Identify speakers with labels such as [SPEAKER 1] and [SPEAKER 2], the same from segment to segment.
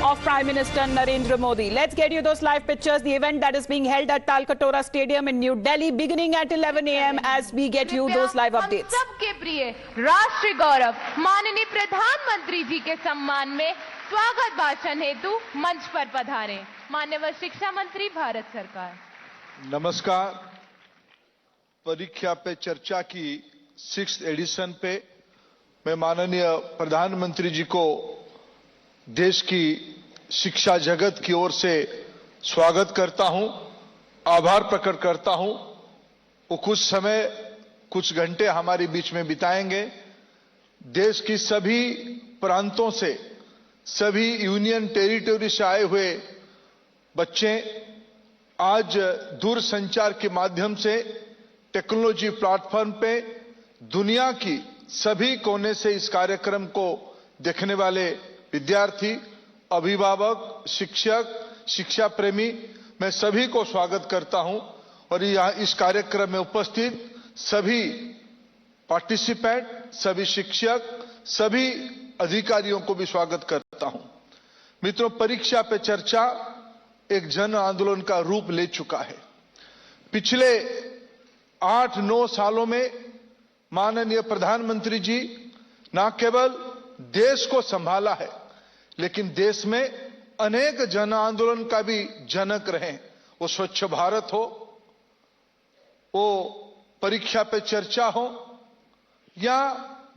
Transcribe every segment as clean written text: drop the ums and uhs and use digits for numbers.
[SPEAKER 1] of Prime Minister Narendra Modi. Let's get you those live pictures. The event that is being held at Talkatoora Stadium in New Delhi, beginning at 11 a.m. as we get you those live updates.
[SPEAKER 2] सबके प्रिय राष्ट्रीय गौरव माननीय प्रधानमंत्री जी के सम्मान में स्वागत भाषण हेतु मंच पर पधारे माननीय शिक्षा मंत्री भारत सरकार।
[SPEAKER 3] नमस्कार। परीक्षा पे चर्चा की 6th एडिशन पे मैं माननीय प्रधानमंत्री जी को देश की शिक्षा जगत की ओर से स्वागत करता हूं, आभार प्रकट करता हूं। वो कुछ समय, कुछ घंटे हमारे बीच में बिताएंगे। देश की सभी प्रांतों से, सभी यूनियन टेरिटरी से आए हुए बच्चे आज दूरसंचार के माध्यम से टेक्नोलॉजी प्लेटफॉर्म पे दुनिया की सभी कोने से इस कार्यक्रम को देखने वाले विद्यार्थी, अभिभावक, शिक्षक, शिक्षा प्रेमी, मैं सभी को स्वागत करता हूं और यहां इस कार्यक्रम में उपस्थित सभी पार्टिसिपेंट, सभी शिक्षक, सभी अधिकारियों को भी स्वागत करता हूं। मित्रों, परीक्षा पे चर्चा एक जन आंदोलन का रूप ले चुका है। पिछले 8-9 सालों में माननीय प्रधानमंत्री जी न केवल देश को संभाला है, लेकिन देश में अनेक जन आंदोलन का भी जनक रहे। वो स्वच्छ भारत हो, वो परीक्षा पे चर्चा हो, या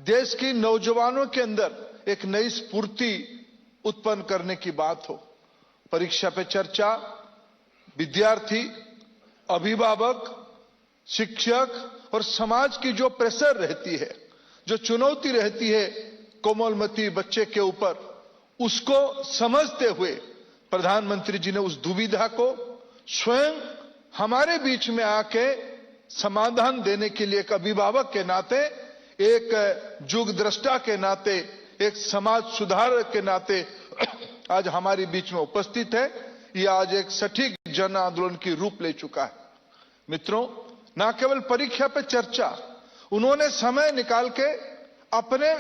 [SPEAKER 3] देश की नौजवानों के अंदर एक नई स्फूर्ति उत्पन्न करने की बात हो। परीक्षा पे चर्चा विद्यार्थी, अभिभावक, शिक्षक और समाज की जो प्रेशर रहती है, जो चुनौती रहती है कोमलमती बच्चे के ऊपर, उसको समझते हुए प्रधानमंत्री जी ने उस दुविधा को स्वयं हमारे बीच में आके समाधान देने के लिए एक अभिभावक के नाते, एक युग दृष्टा के नाते, एक समाज सुधारक के नाते आज हमारे बीच में उपस्थित है। यह आज एक सटीक जन आंदोलन की रूप ले चुका है। मित्रों, न केवल परीक्षा पे चर्चा, उन्होंने समय निकाल के अपने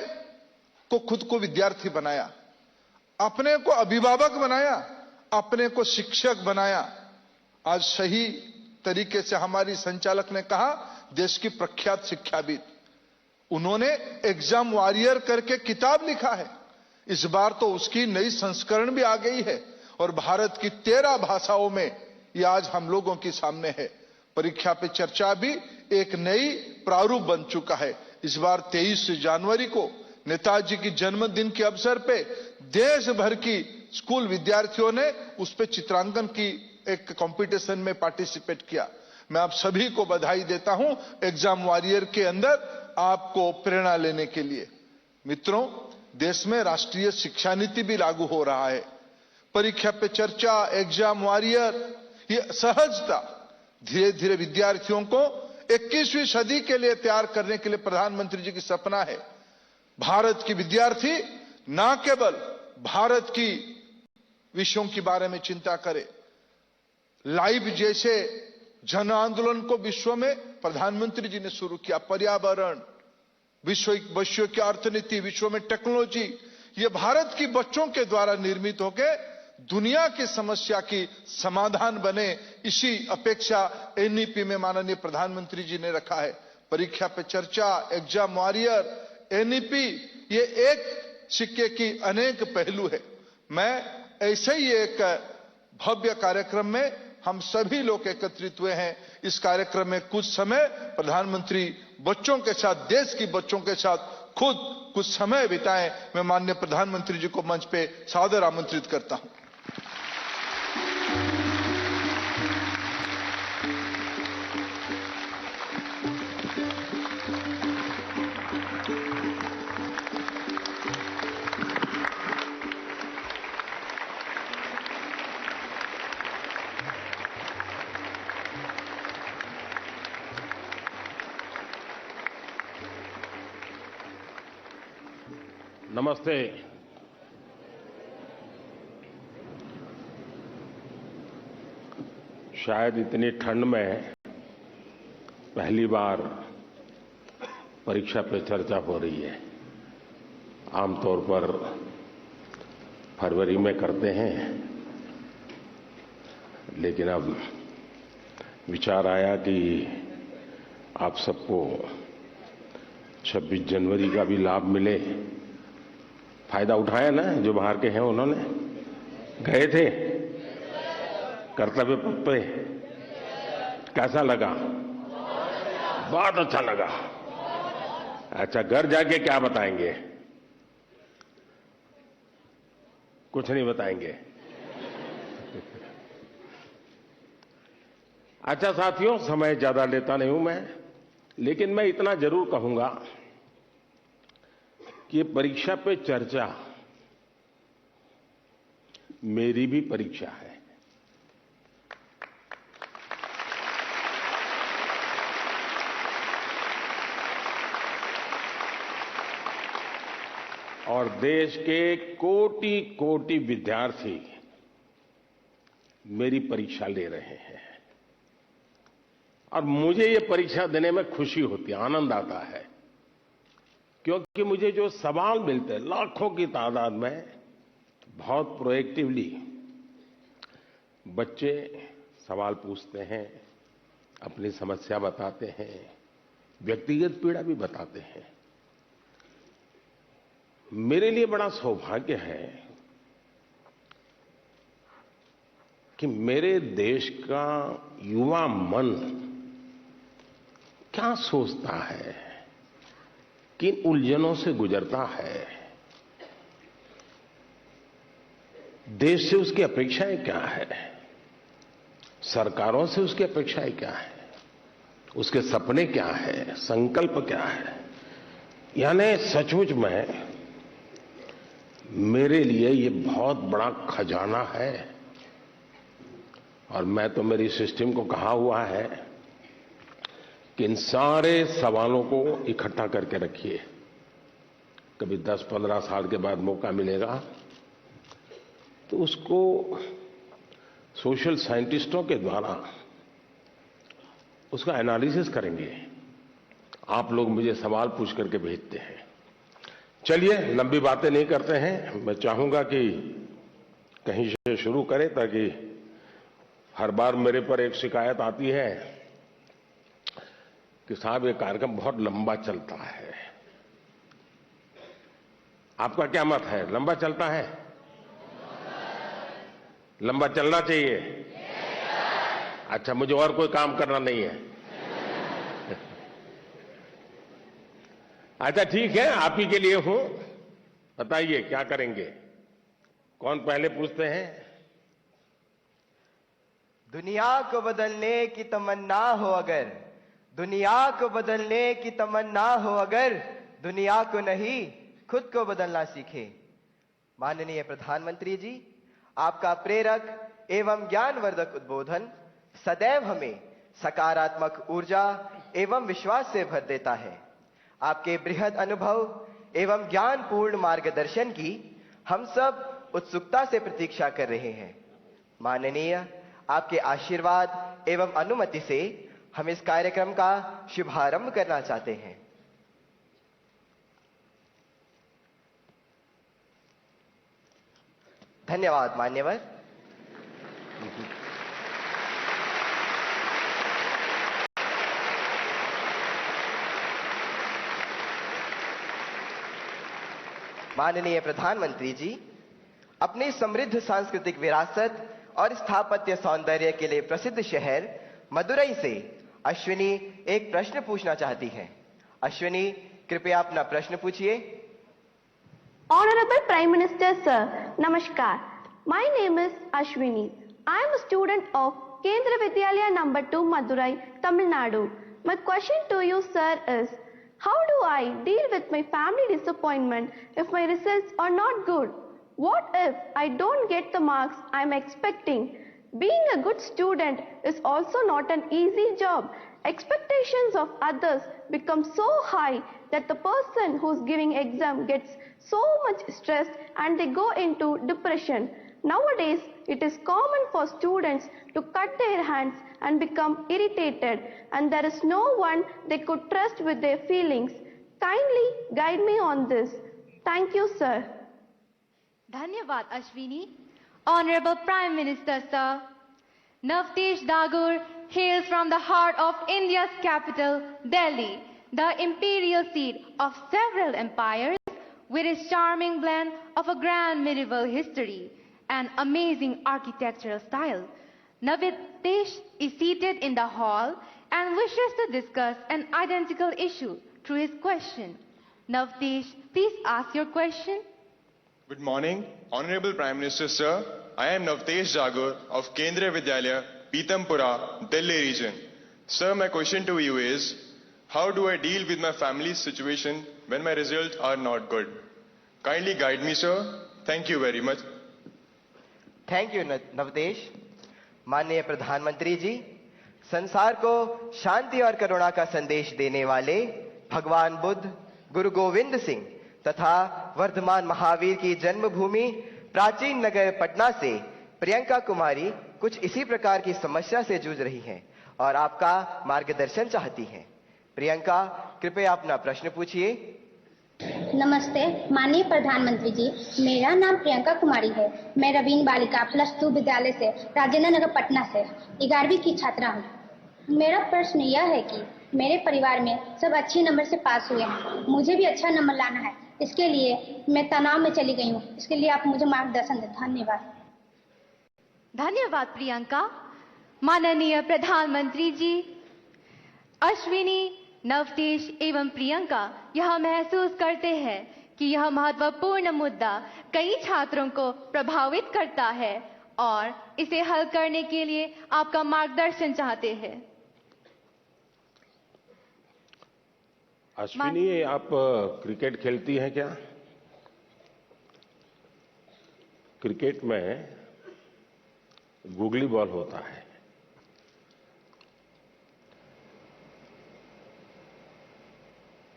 [SPEAKER 3] को खुद को विद्यार्थी बनाया, अपने को अभिभावक बनाया, अपने को शिक्षक बनाया। आज सही तरीके से हमारी संचालक ने कहा, देश की प्रख्यात शिक्षाविद, उन्होंने एग्जाम वॉरियर करके किताब लिखा है। इस बार तो उसकी नई संस्करण भी आ गई है और भारत की 13 भाषाओं में यह आज हम लोगों के सामने है। परीक्षा पे चर्चा भी एक नई प्रारूप बन चुका है। इस बार 23 जनवरी को नेताजी की जन्मदिन के अवसर पे देश भर की स्कूल विद्यार्थियों ने उस पे चित्रांकन की एक कंपटीशन में पार्टिसिपेट किया। मैं आप सभी को बधाई देता हूं एग्जाम वॉरियर के अंदर आपको प्रेरणा लेने के लिए। मित्रों, देश में राष्ट्रीय शिक्षा नीति भी लागू हो रहा है। परीक्षा पे चर्चा, एग्जाम वॉरियर, ये सहजता धीरे धीरे विद्यार्थियों को 21वीं सदी के लिए तैयार करने के लिए प्रधानमंत्री जी की सपना है। भारत की विद्यार्थी न केवल भारत की विषयों के बारे में चिंता करे, लाइव जैसे जन आंदोलन को विश्व में प्रधानमंत्री जी ने शुरू किया। पर्यावरण, विश्व की अर्थनीति, विश्व में टेक्नोलॉजी, ये भारत की बच्चों के द्वारा निर्मित होकर दुनिया की समस्या की समाधान बने, इसी अपेक्षा एनईपी में माननीय प्रधानमंत्री जी ने रखा है। परीक्षा पे चर्चा, एग्जाम वॉरियर, एनईपी, ये एक सिक्के की अनेक पहलू है। मैं ऐसे ही एक भव्य कार्यक्रम में हम सभी लोग एकत्रित हुए हैं। इस कार्यक्रम में कुछ समय प्रधानमंत्री बच्चों के साथ, देश की बच्चों के साथ खुद कुछ समय बिताएं। मैं माननीय प्रधानमंत्री जी को मंच पे सादर आमंत्रित करता हूं।
[SPEAKER 4] नमस्ते। शायद इतनी ठंड में पहली बार परीक्षा पे चर्चा हो रही है। आमतौर पर फरवरी में करते हैं, लेकिन अब विचार आया कि आप सबको 26 जनवरी का भी लाभ मिले। फायदा उठाया ना जो बाहर के हैं, उन्होंने गए थे कर्तव्य पथ पे, कैसा लगा? बहुत अच्छा लगा। अच्छा, घर जाके क्या बताएंगे? कुछ नहीं बताएंगे। अच्छा साथियों, समय ज्यादा लेता नहीं हूं मैं, लेकिन मैं इतना जरूर कहूंगा कि परीक्षा पे चर्चा मेरी भी परीक्षा है। और देश के कोटि कोटि विद्यार्थी मेरी परीक्षा ले रहे हैं, और मुझे ये परीक्षा देने में खुशी होती है, आनंद आता है, क्योंकि मुझे जो सवाल मिलते हैं लाखों की तादाद में, बहुत प्रोएक्टिवली बच्चे सवाल पूछते हैं, अपनी समस्या बताते हैं, व्यक्तिगत पीड़ा भी बताते हैं। मेरे लिए बड़ा सौभाग्य है कि मेरे देश का युवा मन क्या सोचता है, किन उलझनों से गुजरता है, देश से उसकी अपेक्षाएं क्या है, सरकारों से उसकी अपेक्षाएं क्या है, उसके सपने क्या है, संकल्प क्या है। यानी सचमुच में मेरे लिए ये बहुत बड़ा खजाना है। और मैं तो मेरी सिस्टम को कहा हुआ है कि इन सारे सवालों को इकट्ठा करके रखिए। कभी 10-15 साल के बाद मौका मिलेगा तो उसको सोशल साइंटिस्टों के द्वारा उसका एनालिसिस करेंगे। आप लोग मुझे सवाल पूछ करके भेजते हैं। चलिए, लंबी बातें नहीं करते हैं। मैं चाहूंगा कि कहीं से शुरू करें, ताकि हर बार मेरे पर एक शिकायत आती है कि साहब ये कार्यक्रम बहुत लंबा चलता है। आपका क्या मत है? लंबा चलता है? लंबा चलना चाहिए? अच्छा, मुझे और कोई काम करना नहीं है। अच्छा ठीक है, आप ही के लिए हूं। बताइए क्या करेंगे? कौन पहले पूछते हैं?
[SPEAKER 5] दुनिया को बदलने की तमन्ना हो अगर, दुनिया को बदलने की तमन्ना हो अगर, दुनिया को नहीं खुद को बदलना सीखे। माननीय प्रधानमंत्री जी, आपका प्रेरक एवं ज्ञानवर्धक उद्बोधन सदैव हमें सकारात्मक ऊर्जा एवं विश्वास से भर देता है। आपके बृहद अनुभव एवं ज्ञानपूर्ण मार्गदर्शन की हम सब उत्सुकता से प्रतीक्षा कर रहे हैं। माननीय, आपके आशीर्वाद एवं अनुमति से हम इस कार्यक्रम का शुभारंभ करना चाहते हैं। धन्यवाद मान्यवर। माननीय प्रधानमंत्री जी, अपनी समृद्ध सांस्कृतिक विरासत और स्थापत्य सौंदर्य के लिए प्रसिद्ध शहर मदुरई से अश्विनी एक प्रश्न पूछना चाहती हैं। अश्विनी, कृपया अपना प्रश्न पूछिए।
[SPEAKER 6] Honorable Prime Minister Sir, Namaskar. My name is Ashwini. I am a student of Kendra Vidyalaya number 2 Madurai, Tamil Nadu. My question to you sir is, how do I deal with my family disappointment if my results are not good? What if I don't get the marks I am expecting? Being a good student is also not an easy job. Expectations of others become so high that the person who's giving exam gets so much stressed and they go into depression. Nowadays, it is common for students to cut their hands and become irritated, and there is no one they could trust with their feelings. Kindly guide me on this. Thank you, sir.
[SPEAKER 2] धन्यवाद Ashwini. Honorable Prime Minister, sir. Navtesh Dagur hails from the heart of India's capital, Delhi, the imperial seat of several empires, with its charming blend of a grand medieval history and amazing architectural style. Navtesh is seated in the hall and wishes to discuss an identical issue through his question. Navtesh, please ask your question.
[SPEAKER 7] Good morning, Honorable Prime Minister, sir. I am Navtesh Jagur of Kendriya Vidyalaya, Pitampura, Delhi region. Sir, my question to you is, how do I deal with my family's situation when my results are not good? Kindly guide me, sir. Thank you very much.
[SPEAKER 5] Thank you Navdesh. माननीय प्रधानमंत्री जी, संसार को शांति और करुणा का संदेश देने वाले भगवान बुद्ध, गुरु गोविंद सिंह तथा वर्धमान महावीर की जन्मभूमि प्राचीन नगर पटना से प्रियंका कुमारी कुछ इसी प्रकार की समस्या से जूझ रही हैं और आपका मार्गदर्शन चाहती हैं. प्रियंका, कृपया अपना प्रश्न पूछिए.
[SPEAKER 8] नमस्ते माननीय प्रधानमंत्री जी, मेरा नाम प्रियंका कुमारी है. मैं रवीन बालिका +2 विद्यालय से राजेंद्र नगर पटना से 11वीं की छात्रा हूँ. मेरा प्रश्न यह है कि मेरे परिवार में सब अच्छे नंबर से पास हुए हैं. मुझे भी अच्छा नंबर लाना है. इसके लिए मैं तनाव में चली गई हूँ. इसके लिए आप मुझे मार्गदर्शन दें. धन्यवाद.
[SPEAKER 2] धन्यवाद प्रियंका. माननीय प्रधानमंत्री जी, अश्विनी, नवतेश एवं प्रियंका यह महसूस करते हैं कि यह महत्वपूर्ण मुद्दा कई छात्रों को प्रभावित करता है और इसे हल करने के लिए आपका मार्गदर्शन चाहते हैं.
[SPEAKER 4] अश्विनी, आप क्रिकेट खेलती हैं क्या? क्रिकेट में गूगली बॉल होता है.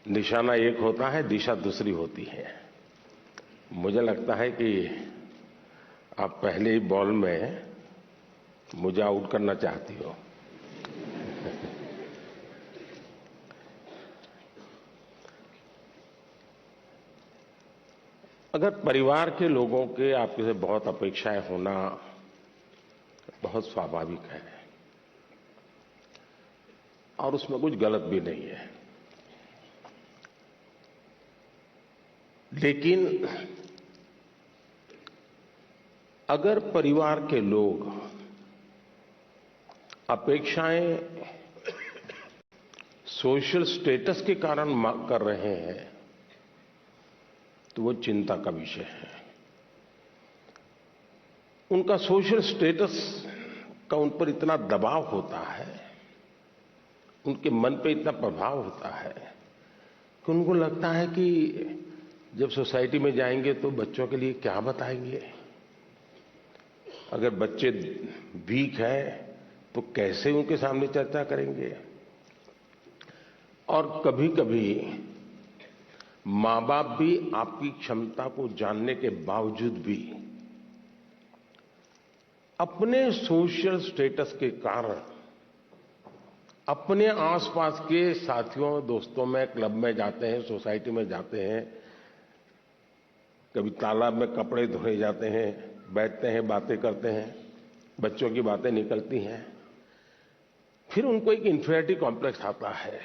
[SPEAKER 4] निशाना एक होता है, दिशा दूसरी होती है. मुझे लगता है कि आप पहले ही बॉल में मुझे आउट करना चाहती हो. अगर परिवार के लोगों के आपके से बहुत अपेक्षाएं होना बहुत स्वाभाविक है और उसमें कुछ गलत भी नहीं है. लेकिन अगर परिवार के लोग अपेक्षाएं सोशल स्टेटस के कारण कर रहे हैं तो वो चिंता का विषय है. उनका सोशल स्टेटस का उन पर इतना दबाव होता है, उनके मन पे इतना प्रभाव होता है कि उनको लगता है कि जब सोसाइटी में जाएंगे तो बच्चों के लिए क्या बताएंगे. अगर बच्चे वीक हैं तो कैसे उनके सामने चर्चा करेंगे. और कभी कभी मां बाप भी आपकी क्षमता को जानने के बावजूद भी अपने सोशल स्टेटस के कारण अपने आसपास के साथियों दोस्तों में क्लब में जाते हैं, सोसाइटी में जाते हैं, कभी तालाब में कपड़े धोए जाते हैं, बैठते हैं, बातें करते हैं, बच्चों की बातें निकलती हैं. फिर उनको एक इंफीरियरिटी कॉम्प्लेक्स आता है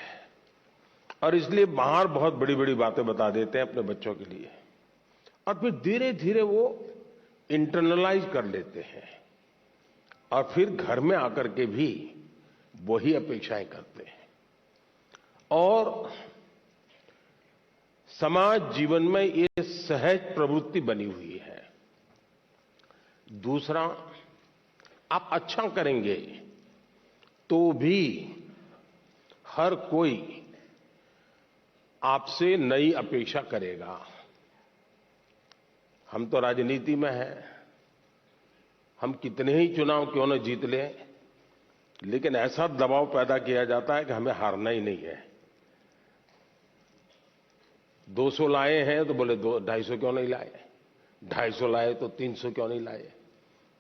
[SPEAKER 4] और इसलिए बाहर बहुत बड़ी बड़ी बातें बता देते हैं अपने बच्चों के लिए और फिर धीरे धीरे वो इंटरनलाइज कर लेते हैं और फिर घर में आकर के भी वही अपेक्षाएं करते हैं. और समाज जीवन में ये सहज प्रवृत्ति बनी हुई है. दूसरा, आप अच्छा करेंगे तो भी हर कोई आपसे नई अपेक्षा करेगा. हम तो राजनीति में हैं, हम कितने ही चुनाव क्यों न जीत लें, लेकिन ऐसा दबाव पैदा किया जाता है कि हमें हारना ही नहीं है. 200 लाए हैं तो बोले 250 क्यों नहीं लाए, 250 लाए तो 300 क्यों नहीं लाए,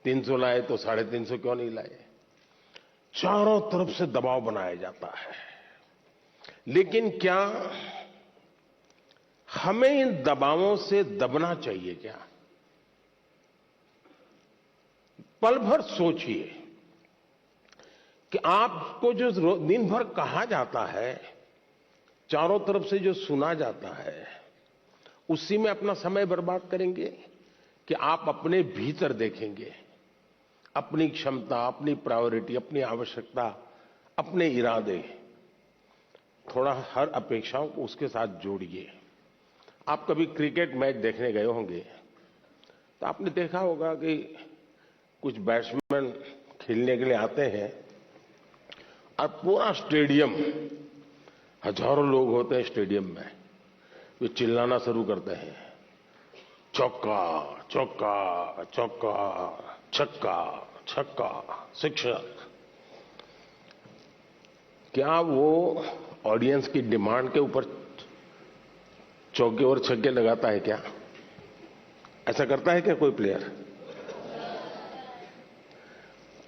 [SPEAKER 4] 300 लाए तो 350 क्यों नहीं लाए. चारों तरफ से दबाव बनाया जाता है. लेकिन क्या हमें इन दबावों से दबना चाहिए क्या? पल भर सोचिए कि आपको जो दिन भर कहा जाता है, चारों तरफ से जो सुना जाता है, उसी में अपना समय बर्बाद करेंगे कि आप अपने भीतर देखेंगे, अपनी क्षमता, अपनी प्रायोरिटी, अपनी आवश्यकता, अपने इरादे, थोड़ा हर अपेक्षाओं को उसके साथ जोड़िए। आप कभी क्रिकेट मैच देखने गए होंगे तो आपने देखा होगा कि कुछ बैट्समैन खेलने के लिए आते हैं और पूरा स्टेडियम, हजारों लोग होते हैं स्टेडियम में, वे चिल्लाना शुरू करते हैं, चौका चौका चौका, छक्का छक्का, शिक्षक। क्या वो ऑडियंस की डिमांड के ऊपर चौके और छक्के लगाता है क्या? ऐसा करता है क्या कोई प्लेयर?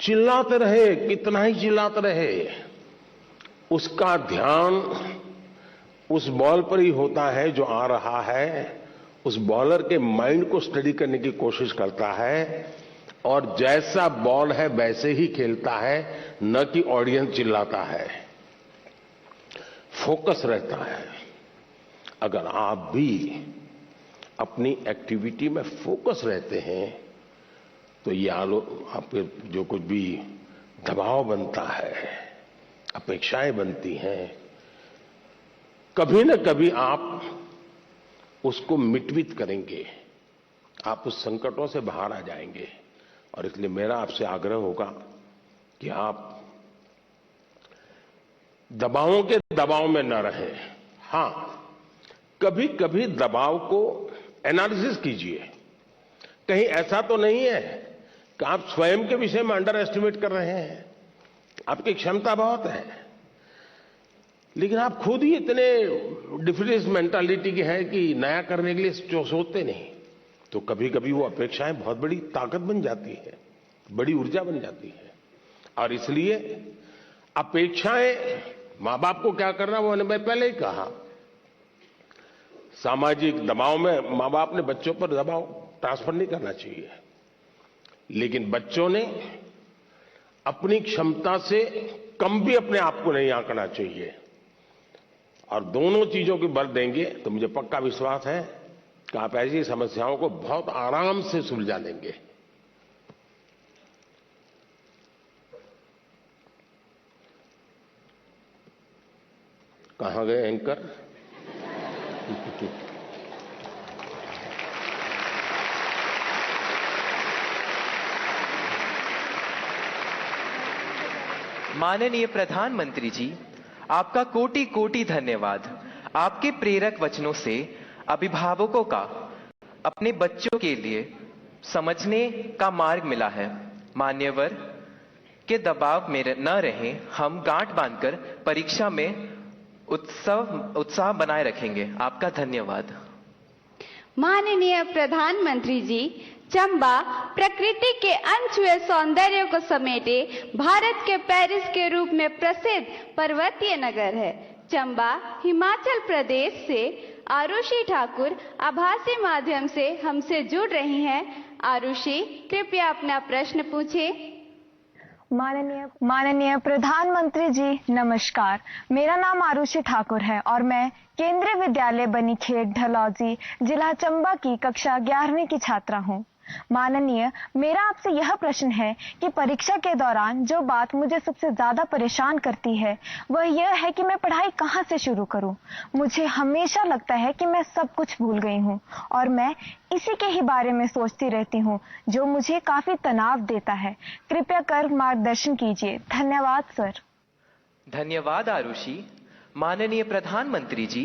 [SPEAKER 4] चिल्लाते रहे, कितना ही चिल्लाते रहे, उसका ध्यान उस बॉल पर ही होता है जो आ रहा है, उस बॉलर के माइंड को स्टडी करने की कोशिश करता है और जैसा बॉल है वैसे ही खेलता है, न कि ऑडियंस चिल्लाता है। फोकस रहता है। अगर आप भी अपनी एक्टिविटी में फोकस रहते हैं तो ये आपके जो कुछ भी दबाव बनता है, अपेक्षाएं बनती हैं, कभी न कभी आप उसको मिटवित करेंगे, आप उस संकटों से बाहर आ जाएंगे। और इसलिए मेरा आपसे आग्रह होगा कि आप दबावों के दबाव में न रहें। हां, कभी कभी दबाव को एनालिसिस कीजिए। कहीं ऐसा तो नहीं है कि आप स्वयं के विषय में अंडर एस्टिमेट कर रहे हैं। आपकी क्षमता बहुत है, लेकिन आप खुद ही इतने डिफरेंस मेंटालिटी के हैं कि नया करने के लिए सोचते नहीं। तो कभी कभी वो अपेक्षाएं बहुत बड़ी ताकत बन जाती है, बड़ी ऊर्जा बन जाती है। और इसलिए अपेक्षाएं, मां बाप को क्या करना वो मैंने पहले ही कहा, सामाजिक दबाव में मां बाप ने बच्चों पर दबाव ट्रांसफर नहीं करना चाहिए, लेकिन बच्चों ने अपनी क्षमता से कम भी अपने आप को नहीं आंकना चाहिए। और दोनों चीजों की बल देंगे तो मुझे पक्का विश्वास है कि आप ऐसी समस्याओं को बहुत आराम से सुलझा लेंगे। कहां गए एंकर?
[SPEAKER 5] माननीय प्रधानमंत्री जी, आपका कोटि कोटि धन्यवाद। आपके प्रेरक वचनों से अभिभावकों का अपने बच्चों के लिए समझने का मार्ग मिला है। मान्यवर के दबाव में न रहें, हम गांठ बांधकर परीक्षा में उत्साह बनाए रखेंगे। आपका धन्यवाद।
[SPEAKER 2] माननीय प्रधानमंत्री जी, चंबा प्रकृति के अनछुए सौंदर्य को समेटे भारत के पेरिस के रूप में प्रसिद्ध पर्वतीय नगर है। चंबा हिमाचल प्रदेश से आरुषि ठाकुर आभासी माध्यम से हमसे जुड़ रही हैं। आरुषि, कृपया अपना प्रश्न पूछें।
[SPEAKER 9] माननीय प्रधानमंत्री जी, नमस्कार। मेरा नाम आरुषि ठाकुर है और मैं केंद्रीय विद्यालय बनीखेत ढलौजी, जिला चंबा की कक्षा 11वीं की छात्रा हूं। माननीय, मेरा आपसे यह प्रश्न है कि परीक्षा के दौरान जो बात मुझे सबसे ज्यादा परेशान करती है वह यह है कि मैं पढ़ाई कहां से शुरू करूं। मुझे हमेशा लगता है कि मैं सब कुछ भूल गई हूं और मैं इसी के ही बारे में सोचती रहती हूं, जो मुझे काफी तनाव देता है। कृपया कर मार्गदर्शन कीजिए। धन्यवाद सर।
[SPEAKER 5] धन्यवाद आरुषि। माननीय प्रधानमंत्री जी,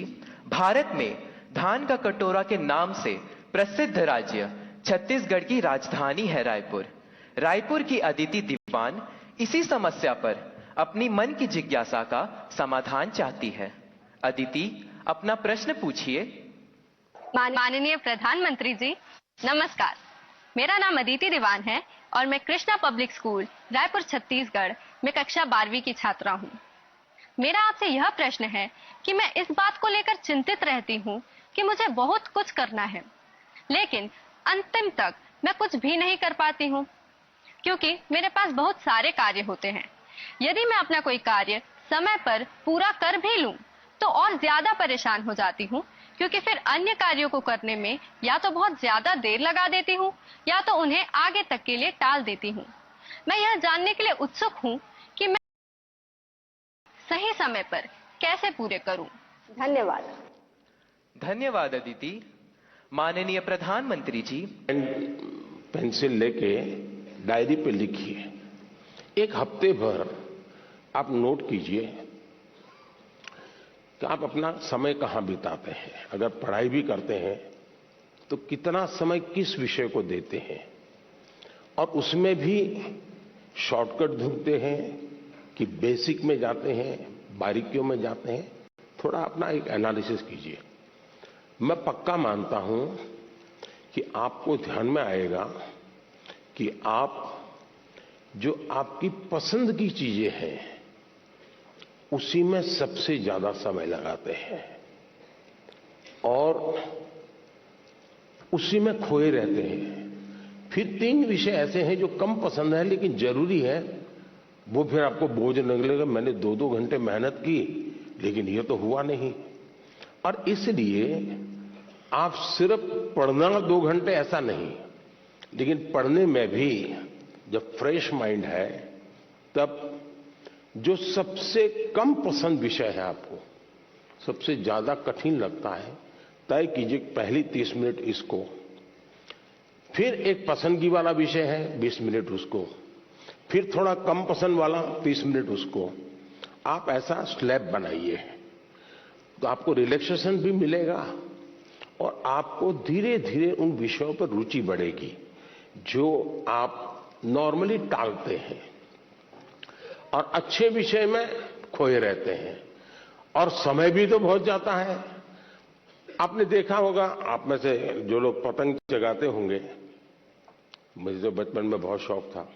[SPEAKER 5] भारत में धान का कटोरा के नाम से प्रसिद्ध राज्य छत्तीसगढ़ की राजधानी है रायपुर। रायपुर की अदिति दीवान इसी समस्या पर अपनी मन की जिज्ञासा का समाधान चाहती है। अदिति, अपना प्रश्न पूछिए।
[SPEAKER 10] माननीय प्रधानमंत्री जी, नमस्कार। मेरा नाम अदिति दीवान है और मैं कृष्णा पब्लिक स्कूल रायपुर छत्तीसगढ़ में कक्षा 12वीं की छात्रा हूँ। मेरा आपसे यह प्रश्न है कि मैं इस बात को लेकर चिंतित रहती हूँ कि मुझे बहुत कुछ करना है, लेकिन अंतिम तक मैं कुछ भी नहीं कर पाती हूँ। क्योंकि मेरे पास बहुत सारे कार्य होते हैं। यदि मैं अपना कोई कार्य समय पर पूरा कर भी लूं तो और ज्यादा परेशान हो जाती हूं, क्योंकि फिर अन्य कार्यों को करने में या तो बहुत ज्यादा देर लगा देती हूं या तो उन्हें आगे तक के लिए टाल देती हूं। मैं यह जानने के लिए उत्सुक हूं कि मैं सही समय पर कैसे पूरे करूं।
[SPEAKER 5] धन्यवाद। धन्यवाद अदिति। माननीय प्रधानमंत्री जी।
[SPEAKER 4] पेंसिल लेके डायरी पे लिखिए। एक हफ्ते भर आप नोट कीजिए कि आप अपना समय कहां बिताते हैं। अगर पढ़ाई भी करते हैं तो कितना समय किस विषय को देते हैं, और उसमें भी शॉर्टकट ढूंढते हैं कि बेसिक में जाते हैं, बारीकियों में जाते हैं। थोड़ा अपना एक एनालिसिस कीजिए। मैं पक्का मानता हूं कि आपको ध्यान में आएगा कि आप जो आपकी पसंद की चीजें हैं उसी में सबसे ज्यादा समय लगाते हैं और उसी में खोए रहते हैं। फिर 3 विषय ऐसे हैं जो कम पसंद है लेकिन जरूरी है, वो फिर आपको बोझ लगेगा। मैंने 2-2 घंटे मेहनत की लेकिन ये तो हुआ नहीं। और इसलिए आप सिर्फ पढ़ना 2 घंटे ऐसा नहीं, लेकिन पढ़ने में भी जब फ्रेश माइंड है तब जो सबसे कम पसंद विषय है, आपको सबसे ज्यादा कठिन लगता है, तय कीजिए पहली 30 मिनट इसको, फिर एक पसंदगी वाला विषय है 20 मिनट उसको, फिर थोड़ा कम पसंद वाला 30 मिनट उसको। आप ऐसा स्लैब बनाइए तो आपको रिलैक्सेशन भी मिलेगा और आपको धीरे धीरे उन विषयों पर रुचि बढ़ेगी जो आप नॉर्मली टालते हैं और अच्छे विषय में खोए रहते हैं। और समय भी तो बहुत जाता है। आपने देखा होगा, आप में से जो लोग पतंग जगाते होंगे, मुझे तो बचपन में बहुत शौक था।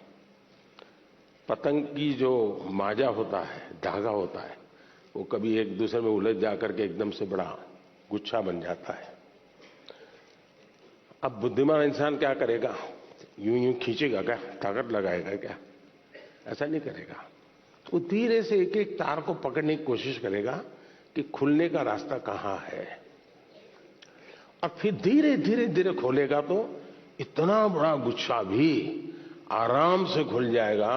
[SPEAKER 4] पतंग की जो माजा होता है, धागा होता है, वो कभी एक दूसरे में उलझ जाकर के एकदम से बड़ा गुच्छा बन जाता है। अब बुद्धिमान इंसान क्या करेगा? यूं यूं खींचेगा क्या? ताकत लगाएगा क्या? ऐसा नहीं करेगा। वो धीरे से एक एक तार को पकड़ने की कोशिश करेगा कि खुलने का रास्ता कहां है, और फिर धीरे धीरे धीरे खोलेगा तो इतना बड़ा गुच्छा भी आराम से खुल जाएगा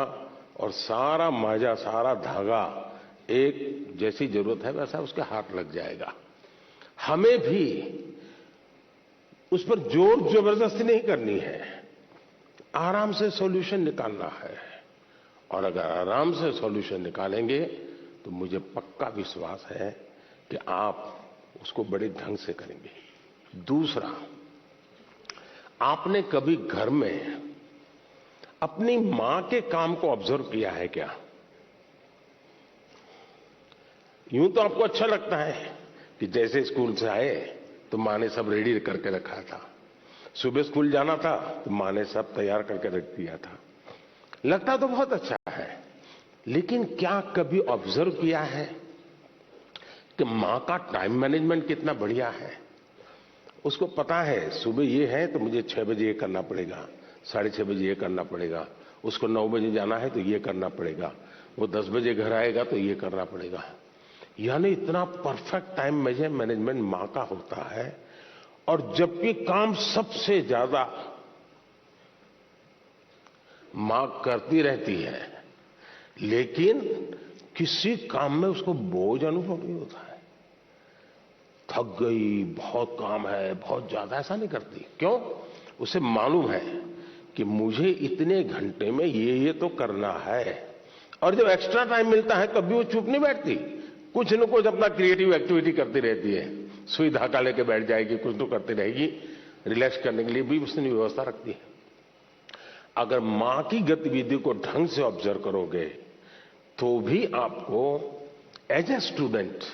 [SPEAKER 4] और सारा माजा, सारा धागा एक जैसी जरूरत है वैसा उसके हाथ लग जाएगा। हमें भी उस पर जोर जबरदस्ती नहीं करनी है, आराम से सॉल्यूशन निकालना है। और अगर आराम से सॉल्यूशन निकालेंगे तो मुझे पक्का विश्वास है कि आप उसको बड़े ढंग से करेंगे। दूसरा, आपने कभी घर में अपनी मां के काम को ऑब्जर्व किया है क्या? यूं तो आपको अच्छा लगता है कि जैसे स्कूल से आए तो मां ने सब रेडी करके रखा था, सुबह स्कूल जाना था तो मां ने सब तैयार करके रख दिया था। लगता तो बहुत अच्छा है, लेकिन क्या कभी ऑब्जर्व किया है कि मां का टाइम मैनेजमेंट कितना बढ़िया है? उसको पता है सुबह ये है तो मुझे 6 बजे ये करना पड़ेगा, 6:30 बजे ये करना पड़ेगा, उसको 9 बजे जाना है तो ये करना पड़ेगा, वो 10 बजे घर आएगा तो ये करना पड़ेगा। यानी इतना परफेक्ट टाइम मैनेजमेंट मां का होता है। और जबकि काम सबसे ज्यादा मां करती रहती है, लेकिन किसी काम में उसको बोझ अनुभव नहीं होता है। थक गई, बहुत काम है, बहुत ज्यादा, ऐसा नहीं करती। क्यों? उसे मालूम है कि मुझे इतने घंटे में ये तो करना है। और जब एक्स्ट्रा टाइम मिलता है कभी वो चुप नहीं बैठती, कुछ न कुछ अपना क्रिएटिव एक्टिविटी करती रहती है। सुई धागा लेके बैठ जाएगी, कुछ तो करती रहेगी। रिलैक्स करने के लिए भी उसने व्यवस्था रखती है। अगर मां की गतिविधि को ढंग से ऑब्जर्व करोगे तो भी आपको एज ए स्टूडेंट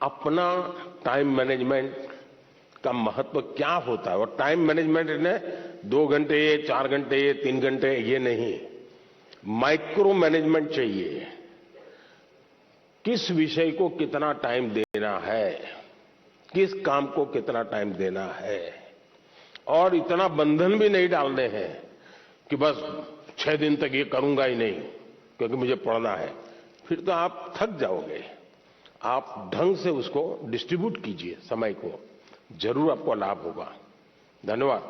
[SPEAKER 4] अपना टाइम मैनेजमेंट का महत्व क्या होता है, और टाइम मैनेजमेंट ने 2 घंटे, 4 घंटे, 3 घंटे ये नहीं, माइक्रो मैनेजमेंट चाहिए। किस विषय को कितना टाइम देना है, किस काम को कितना टाइम देना है, और इतना बंधन भी नहीं डालने हैं कि बस 6 दिन तक ये करूंगा ही नहीं क्योंकि मुझे पढ़ना है, फिर तो आप थक जाओगे। आप ढंग से उसको डिस्ट्रीब्यूट कीजिए समय को, जरूर आपको लाभ होगा। धन्यवाद।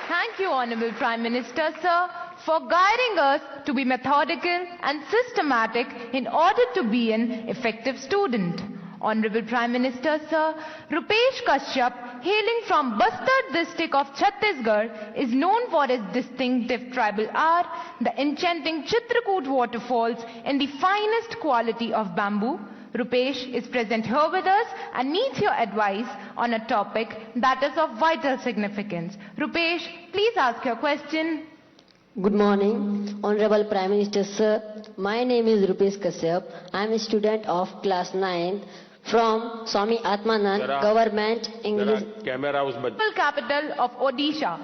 [SPEAKER 11] Thank you, Honorable Prime Minister, sir, for guiding us to be methodical and systematic in order to be an effective student. Honorable Prime Minister, sir, Rupesh Kashyap, hailing from Bastar district of Chhattisgarh, is known for his distinctive tribal art, the enchanting Chitrakoot waterfalls, and the finest quality of bamboo. Rupesh is present here with us and needs your advice on a topic that is of vital significance. Rupesh, please ask your question.
[SPEAKER 12] Good morning, Honorable Prime Minister, sir. My name is Rupesh Kashyap. I am a student of class 9 from Swami Atmanand Government English.
[SPEAKER 11] Capital of Odisha,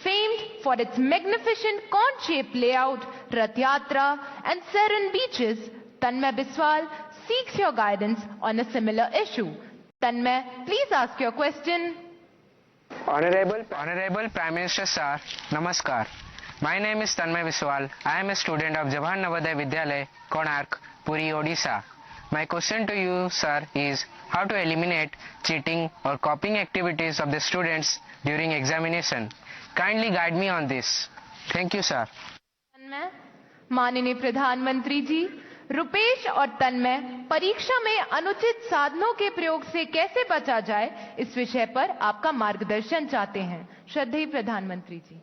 [SPEAKER 11] famed for its magnificent cone-shaped layout, Rath Yatra and serene beaches, Tanmay Biswal seeks your guidance on a similar issue. Tanmay, please ask your question.
[SPEAKER 13] Honorable Prime Minister, sir, Namaskar. My name is Tanmay Biswal. I am a student of Jawahar Navodaya Vidyalaya, Konark, Puri, Odisha. My question to you, sir, is how to eliminate cheating or copying activities of the students during examination. Kindly guide me on this. Thank you, sir.
[SPEAKER 11] तन्मय, माननीय प्रधानमंत्री जी, रुपेश और तन्मय परीक्षा में अनुचित साधनों के प्रयोग से कैसे बचा जाए, इस विषय पर आपका मार्गदर्शन चाहते हैं। श्रद्धेय प्रधानमंत्री जी।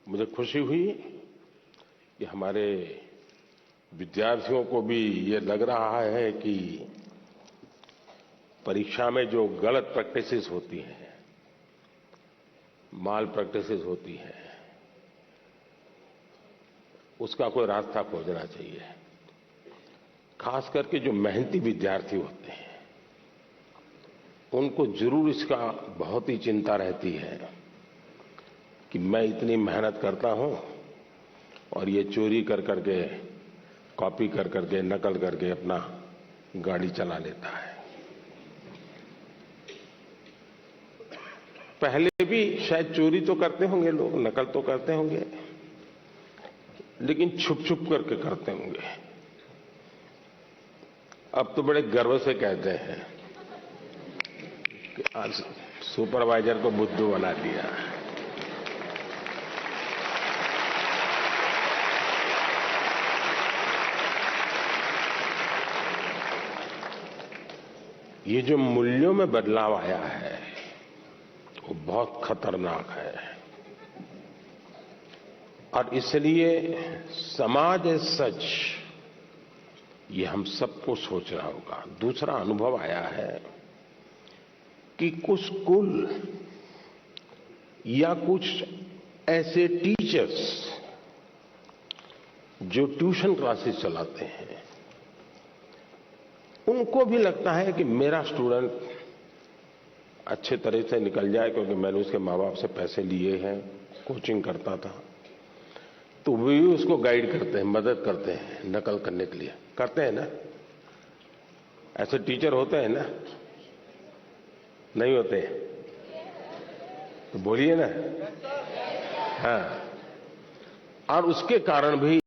[SPEAKER 4] मुझे खुशी हुई कि हमारे विद्यार्थियों को भी ये लग रहा है कि परीक्षा में जो गलत प्रैक्टिसेस होती हैं, माल प्रैक्टिसेस होती हैं, उसका कोई रास्ता खोजना चाहिए। खास करके जो मेहनती विद्यार्थी होते हैं, उनको जरूर इसका बहुत ही चिंता रहती है कि मैं इतनी मेहनत करता हूं और ये चोरी कर करके, कॉपी कर करके, नकल करके अपना गाड़ी चला लेता है। पहले भी शायद चोरी तो करते होंगे लोग, नकल तो करते होंगे, लेकिन छुप छुप करके करते होंगे। अब तो बड़े गर्व से कहते हैं कि आज सुपरवाइजर को बुद्धू बना दिया। ये जो मूल्यों में बदलाव आया है वो बहुत खतरनाक है और इसलिए समाज सच ये हम सबको सोचना होगा। दूसरा अनुभव आया है कि कुछ स्कूल या कुछ ऐसे टीचर्स जो ट्यूशन क्लासेस चलाते हैं, उनको भी लगता है कि मेरा स्टूडेंट अच्छे तरह से निकल जाए क्योंकि मैंने उसके माँ बाप से पैसे लिए हैं, कोचिंग करता था, तो वे भी उसको गाइड करते हैं, मदद करते हैं नकल करने के लिए। करते हैं ना? ऐसे टीचर होते हैं ना? नहीं होते? तो बोलिए ना। हाँ। और उसके कारण भी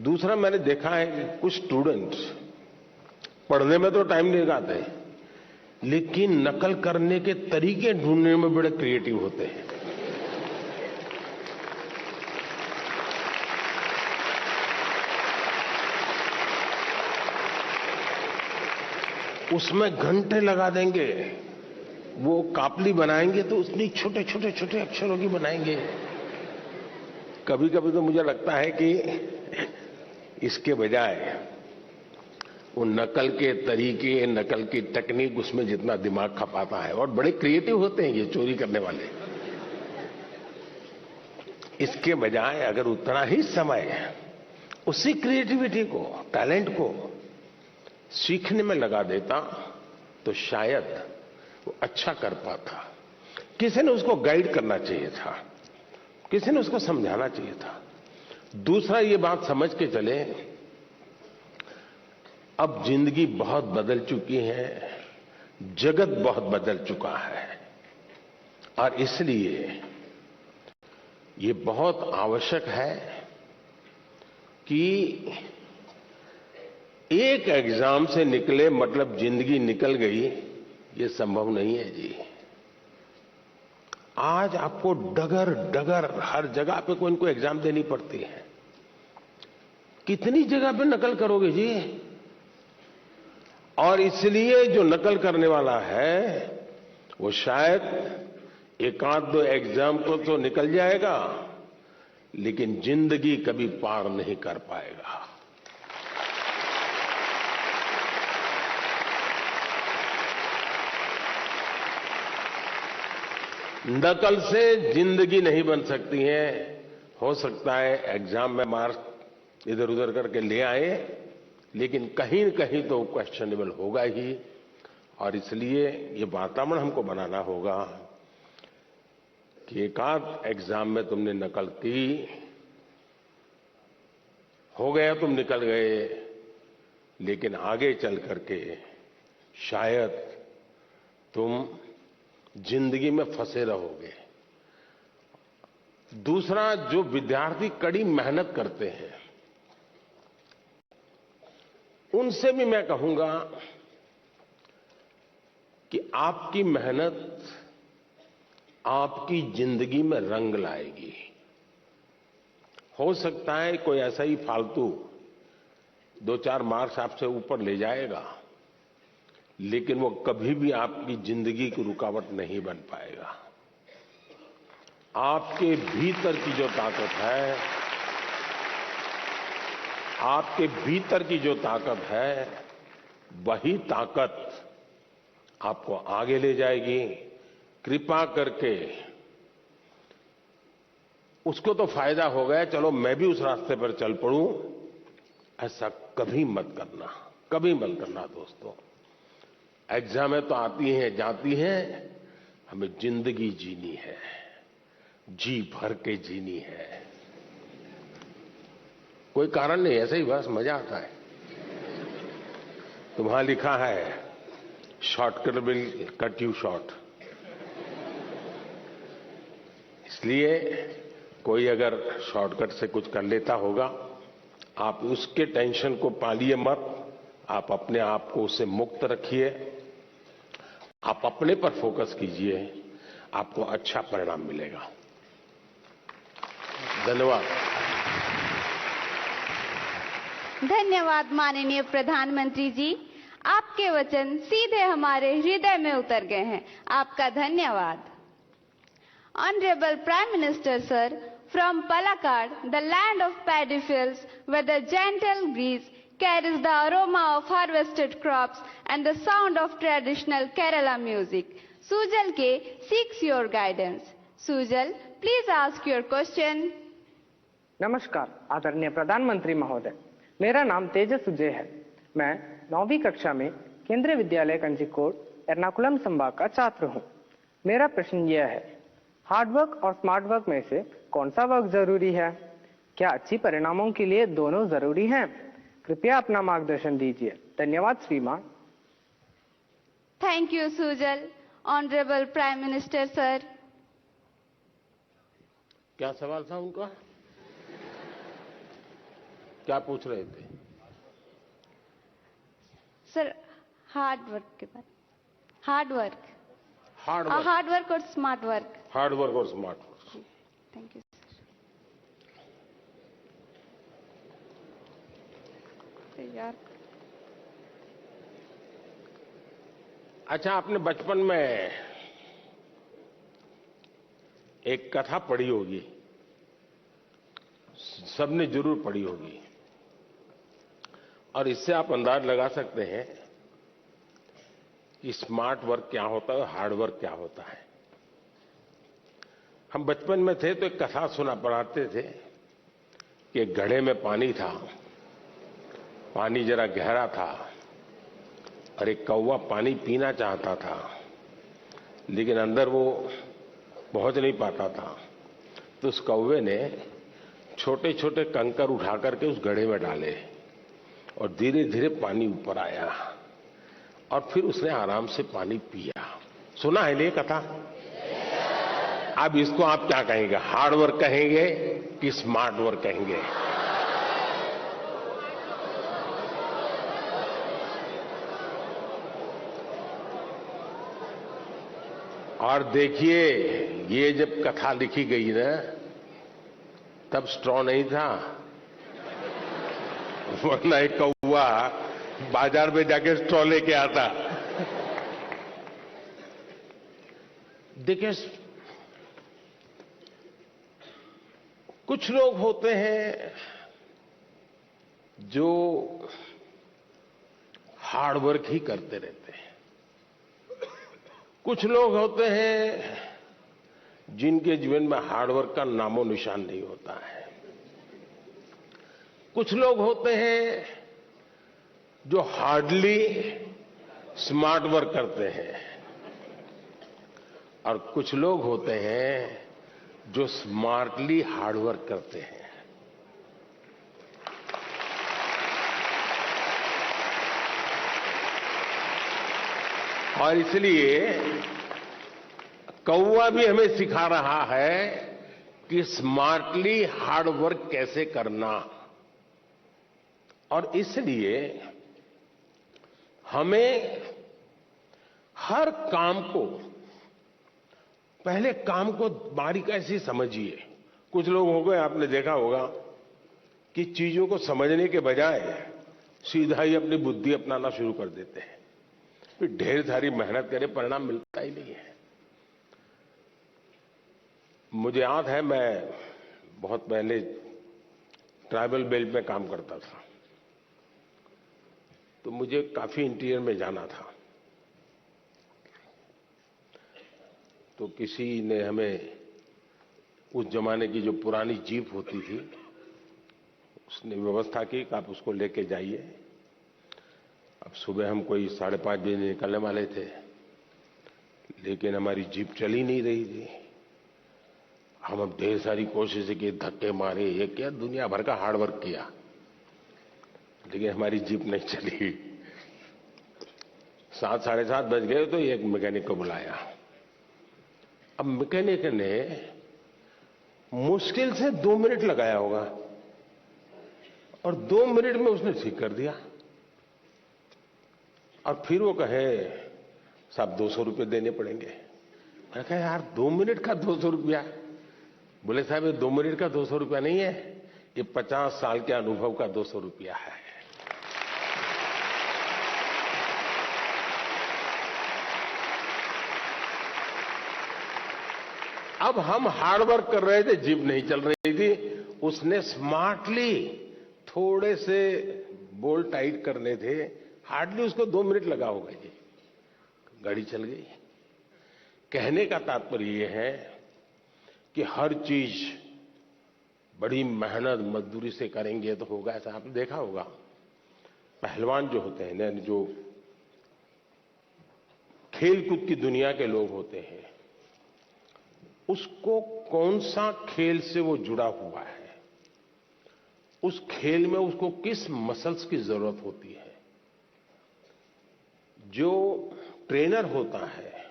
[SPEAKER 4] दूसरा मैंने देखा है कि कुछ स्टूडेंट्स पढ़ने में तो टाइम नहीं लगाते, लेकिन नकल करने के तरीके ढूंढने में बड़े क्रिएटिव होते हैं। उसमें घंटे लगा देंगे, वो कापली बनाएंगे तो उसमें छोटे छोटे छोटे अक्षरों की बनाएंगे। कभी कभी तो मुझे लगता है कि इसके बजाय वो नकल के तरीके, नकल की टेक्निक, उसमें जितना दिमाग खपाता है, और बड़े क्रिएटिव होते हैं ये चोरी करने वाले, इसके बजाय अगर उतना ही समय उसी क्रिएटिविटी को, टैलेंट को सीखने में लगा देता तो शायद वो अच्छा कर पाता। किसी ने उसको गाइड करना चाहिए था, किसी ने उसको समझाना चाहिए था। दूसरा ये बात समझ के चले, अब जिंदगी बहुत बदल चुकी है, जगत बहुत बदल चुका है और इसलिए ये बहुत आवश्यक है कि एक एग्जाम से निकले मतलब जिंदगी निकल गई, ये संभव नहीं है जी। आज आपको डगर डगर हर जगह पे कोई इनको एग्जाम देनी पड़ती है। कितनी जगह पे नकल करोगे जी? और इसलिए जो नकल करने वाला है वो शायद एक आध दो एग्जाम को तो निकल जाएगा, लेकिन जिंदगी कभी पार नहीं कर पाएगा। नकल से जिंदगी नहीं बन सकती है। हो सकता है एग्जाम में मार्क्स इधर उधर करके ले आए, लेकिन कहीं न कहीं तो क्वेश्चनेबल होगा ही। और इसलिए ये वातावरण हमको बनाना होगा कि एक आध एग्जाम में तुमने नकल की, हो गया तुम निकल गए, लेकिन आगे चल करके शायद तुम जिंदगी में फंसे रहोगे। दूसरा, जो विद्यार्थी कड़ी मेहनत करते हैं उनसे भी मैं कहूंगा कि आपकी मेहनत आपकी जिंदगी में रंग लाएगी। हो सकता है कोई ऐसा ही फालतू 2-4 मार्क्स आपसे ऊपर ले जाएगा, लेकिन वो कभी भी आपकी जिंदगी की रुकावट नहीं बन पाएगा। आपके भीतर की जो ताकत है, आपके भीतर की जो ताकत है, वही ताकत आपको आगे ले जाएगी। कृपा करके उसको तो फायदा हो गया, चलो मैं भी उस रास्ते पर चल पड़ूं, ऐसा कभी मत करना, कभी मत करना दोस्तों। एग्जामें तो आती हैं जाती हैं, हमें जिंदगी जीनी है, जी भर के जीनी है। कोई कारण नहीं, ऐसे ही बस मजा आता है। तो वहां लिखा है shortcut will cut you short. इसलिए कोई अगर शॉर्टकट से कुछ कर लेता होगा, आप उसके टेंशन को पालिए मत, आप अपने आप को उससे मुक्त रखिए, आप अपने पर फोकस कीजिए, आपको अच्छा परिणाम मिलेगा। धन्यवाद।
[SPEAKER 14] धन्यवाद माननीय प्रधानमंत्री जी, आपके वचन सीधे हमारे हृदय में उतर गए हैं। आपका धन्यवाद। Honourable prime minister sir, from Palakkad, the land of paddy fields, where the gentle breeze carries the aroma of harvested crops and the sound of traditional Kerala music, Sujal K seeks your guidance. Sujal, please ask your question.
[SPEAKER 15] नमस्कार आदरणीय प्रधानमंत्री महोदय, मेरा नाम तेजस सुजय है। मैं 9वीं कक्षा में केंद्रीय विद्यालय कंजीकोट एर्नाकुलम संभाग का छात्र हूँ। मेरा प्रश्न यह है, हार्ड वर्क और स्मार्ट वर्क में से कौन सा वर्क जरूरी है? क्या अच्छी परिणामों के लिए दोनों जरूरी हैं? कृपया अपना मार्गदर्शन दीजिए। धन्यवाद श्रीमान।
[SPEAKER 14] Thank you, Sujal. Honorable Prime Minister sir.
[SPEAKER 4] क्या सवाल था उनका? क्या पूछ रहे थे?
[SPEAKER 14] सर, हार्ड वर्क के बारे। हार्ड वर्क और स्मार्ट वर्क।
[SPEAKER 4] हार्ड वर्क और smart work.
[SPEAKER 14] Thank you sir.
[SPEAKER 4] अच्छा, आपने बचपन में एक कथा पढ़ी होगी, सबने जरूर पढ़ी होगी, और इससे आप अंदाज लगा सकते हैं कि स्मार्ट वर्क क्या होता है और हार्ड वर्क क्या होता है। हम बचपन में थे तो एक कथा सुना पढ़ाते थे कि एक घड़े में पानी था, पानी जरा गहरा था और एक कौवा पानी पीना चाहता था, लेकिन अंदर वो पहुंच नहीं पाता था। तो उस कौवे ने छोटे छोटे कंकर उठा करके उस घड़े में डाले और धीरे धीरे पानी ऊपर आया और फिर उसने आराम से पानी पिया। सुना है ये कथा? अब इसको आप क्या कहेंगे, हार्ड वर्क कहेंगे कि स्मार्ट वर्क कहेंगे? और देखिए, ये जब कथा लिखी गई ना, तब स्ट्रॉ नहीं था, वरना एक कौवा बाजार में जाके स्ट्रॉ लेके आता। देखिए, कुछ लोग होते हैं जो हार्ड वर्क ही करते रहते हैं, कुछ लोग होते हैं जिनके जीवन में हार्ड वर्क का नामो निशान नहीं होता है, कुछ लोग होते हैं जो हार्डली स्मार्ट वर्क करते हैं, और कुछ लोग होते हैं जो स्मार्टली हार्ड वर्क करते हैं। और इसलिए कौवा भी हमें सिखा रहा है कि स्मार्टली हार्ड वर्क कैसे करना। और इसलिए हमें हर काम को, पहले काम को बारीकी से समझिए। कुछ लोग हो गए, आपने देखा होगा कि चीजों को समझने के बजाय सीधा ही अपनी बुद्धि अपनाना शुरू कर देते हैं, फिर ढेर सारी मेहनत करे, परिणाम मिलता ही नहीं है। मुझे याद है, मैं बहुत पहले ट्राइबल बेल्ट में काम करता था, तो मुझे काफी इंटीरियर में जाना था। तो किसी ने हमें, उस जमाने की जो पुरानी जीप होती थी, उसने व्यवस्था की कि आप उसको लेके जाइए। अब सुबह हम कोई 5:30 बजे निकलने वाले थे, लेकिन हमारी जीप चली नहीं रही थी। हम अब ढेर सारी कोशिश की, धक्के मारे, ये किया, दुनिया भर का हार्ड वर्क किया, लेकिन हमारी जीप नहीं चली। 7, 7:30 बज गए तो एक मैकेनिक को बुलाया। अब मैकेनिक ने मुश्किल से 2 मिनट लगाया होगा, और 2 मिनट में उसने ठीक कर दिया। और फिर वो कहे, साहब 200 रुपये देने पड़ेंगे। मैं कहा, यार 2 मिनट का 200 रुपया? बोले, साहब ये 2 मिनट का 200 रुपया नहीं है, ये 50 साल के अनुभव का 200 रुपया है। अब हम हार्ड वर्क कर रहे थे, जीप नहीं चल रही थी, उसने स्मार्टली थोड़े से बोल्ट टाइट करने थे, हार्डली उसको 2 मिनट लगा होगा जी, गाड़ी चल गई। कहने का तात्पर्य यह है कि हर चीज बड़ी मेहनत मजदूरी से करेंगे तो होगा ऐसा? आपने देखा होगा, पहलवान जो होते हैं, जो खेलकूद की दुनिया के लोग होते हैं, उसको कौन सा खेल से वो जुड़ा हुआ है, उस खेल में उसको किस मसल्स की जरूरत होती है, जो ट्रेनर होता है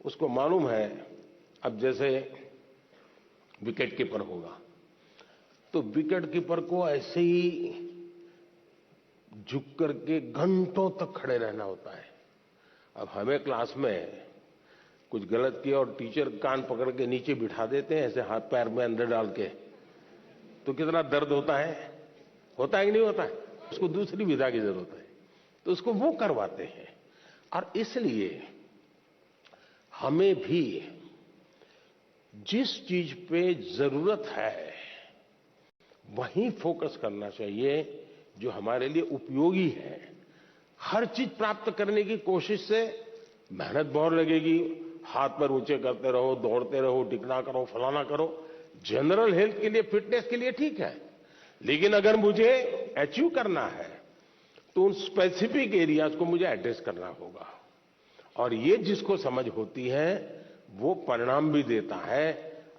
[SPEAKER 4] उसको मालूम है। अब जैसे विकेट कीपर होगा, तो विकेट कीपर को ऐसे ही झुक करके घंटों तक खड़े रहना होता है। अब हमें क्लास में कुछ गलत किया और टीचर कान पकड़ के नीचे बिठा देते हैं, ऐसे हाथ पैर में अंदर डाल के, तो कितना दर्द होता है कि नहीं होता है? उसको दूसरी विधा की जरूरत है, तो उसको वो करवाते हैं। और इसलिए हमें भी जिस चीज पे जरूरत है वहीं फोकस करना चाहिए जो हमारे लिए उपयोगी है। हर चीज प्राप्त करने की कोशिश से मेहनत बहुत लगेगी, हाथ पर ऊंचे करते रहो, दौड़ते रहो, टिकना करो, फलाना करो, जनरल हेल्थ के लिए, फिटनेस के लिए ठीक है, लेकिन अगर मुझे अचीव करना है तो उन स्पेसिफिक एरियाज को मुझे एड्रेस करना होगा। और ये जिसको समझ होती है वो परिणाम भी देता है।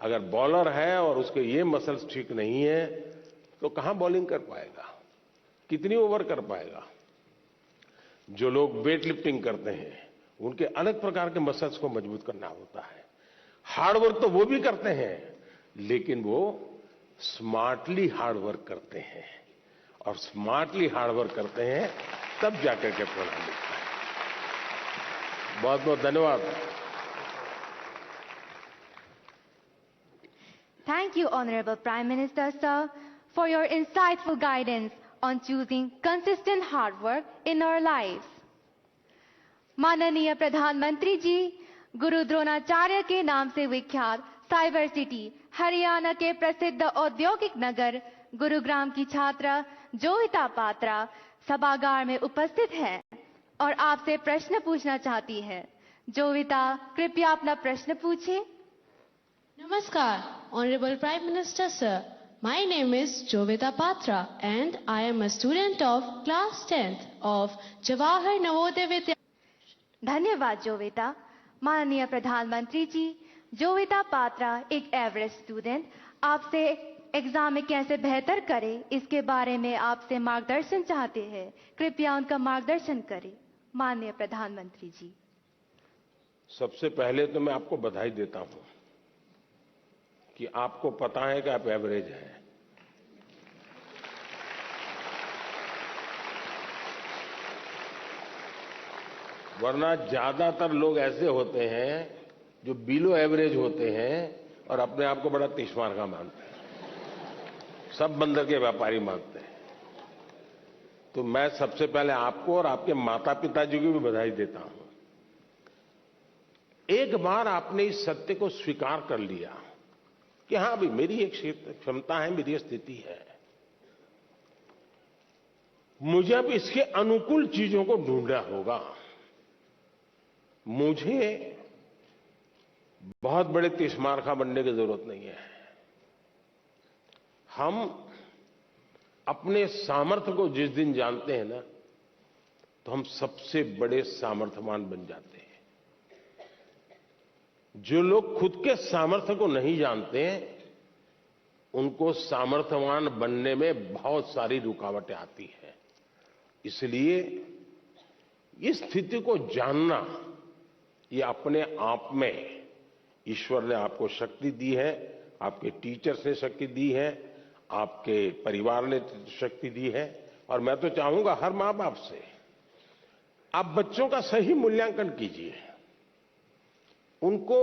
[SPEAKER 4] अगर बॉलर है और उसके ये मसल्स ठीक नहीं है तो कहां बॉलिंग कर पाएगा, कितनी ओवर कर पाएगा? जो लोग वेट लिफ्टिंग करते हैं उनके अलग प्रकार के मसल्स को मजबूत करना होता है। हार्ड वर्क तो वो भी करते हैं, लेकिन वो स्मार्टली हार्ड वर्क करते हैं, और स्मार्टली हार्ड वर्क करते हैं तब जाकर के परिणाम मिलता है। बहुत बहुत धन्यवाद।
[SPEAKER 2] Thank you, Honorable Prime Minister, sir, for your insightful guidance on choosing consistent hard work in our lives. माननीय प्रधानमंत्री जी, गुरु द्रोणाचार्य के नाम से विख्यात साइबर सिटी हरियाणा के प्रसिद्ध औद्योगिक नगर गुरुग्राम की छात्रा जोविता पात्रा सभागार में उपस्थित है और आपसे प्रश्न पूछना चाहती है। जोविता, कृपया अपना प्रश्न पूछें।
[SPEAKER 16] Namaskar, Honorable Prime Minister Sir. My name is Jovita Patra and I am a student of class 10th of Jawahar Navodaya Vidyalaya.
[SPEAKER 2] धन्यवाद जोविता। माननीय प्रधानमंत्री जी, जोविता पात्रा एक एवरेज स्टूडेंट आपसे एग्जाम में कैसे बेहतर करे इसके बारे में आपसे मार्गदर्शन चाहते हैं। कृपया उनका मार्गदर्शन करें। माननीय प्रधानमंत्री जी।
[SPEAKER 4] सबसे पहले तो मैं आपको बधाई देता हूं कि आपको पता है कि आप एवरेज हैं। वरना ज्यादातर लोग ऐसे होते हैं जो बिलो एवरेज होते हैं और अपने आप को बड़ा तीसमार का मानते हैं, सब बंदर के व्यापारी मानते हैं। तो मैं सबसे पहले आपको और आपके माता पिता जी को भी बधाई देता हूं। एक बार आपने इस सत्य को स्वीकार कर लिया कि हां भाई मेरी एक क्षमता है, मेरी स्थिति है, मुझे अब इसके अनुकूल चीजों को ढूंढना होगा। मुझे बहुत बड़े तीसमारखा बनने की जरूरत नहीं है। हम अपने सामर्थ्य को जिस दिन जानते हैं ना, तो हम सबसे बड़े सामर्थ्यवान बन जाते हैं। जो लोग खुद के सामर्थ्य को नहीं जानते हैं, उनको सामर्थ्यवान बनने में बहुत सारी रुकावटें आती हैं। इसलिए इस स्थिति को जानना, ये अपने आप में ईश्वर ने आपको शक्ति दी है, आपके टीचर्स ने शक्ति दी है, आपके परिवार ने शक्ति दी है। और मैं तो चाहूंगा हर मां बाप से आप बच्चों का सही मूल्यांकन कीजिए। उनको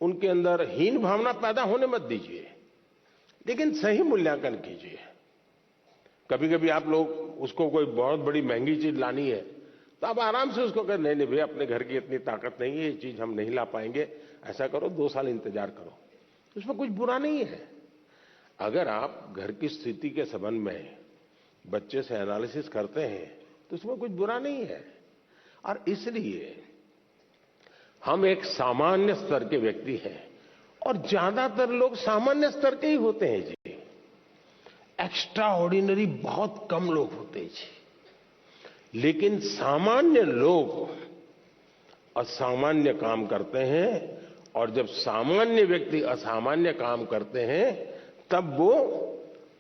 [SPEAKER 4] उनके अंदर हीन भावना पैदा होने मत दीजिए, लेकिन सही मूल्यांकन कीजिए। कभी कभी आप लोग उसको कोई बहुत बड़ी महंगी चीज लानी है तो आप आराम से उसको कहें, नहीं भैया अपने घर की इतनी ताकत नहीं है, ये चीज हम नहीं ला पाएंगे, ऐसा करो 2 साल इंतजार करो। उसमें कुछ बुरा नहीं है। अगर आप घर की स्थिति के संबंध में बच्चे से एनालिसिस करते हैं तो उसमें कुछ बुरा नहीं है। और इसलिए हम एक सामान्य स्तर के व्यक्ति हैं और ज्यादातर लोग सामान्य स्तर के ही होते हैं जी। एक्स्ट्रा ऑर्डिनरी बहुत कम लोग होते हैं जी। लेकिन सामान्य लोग असामान्य काम करते हैं, और जब सामान्य व्यक्ति असामान्य काम करते हैं तब वो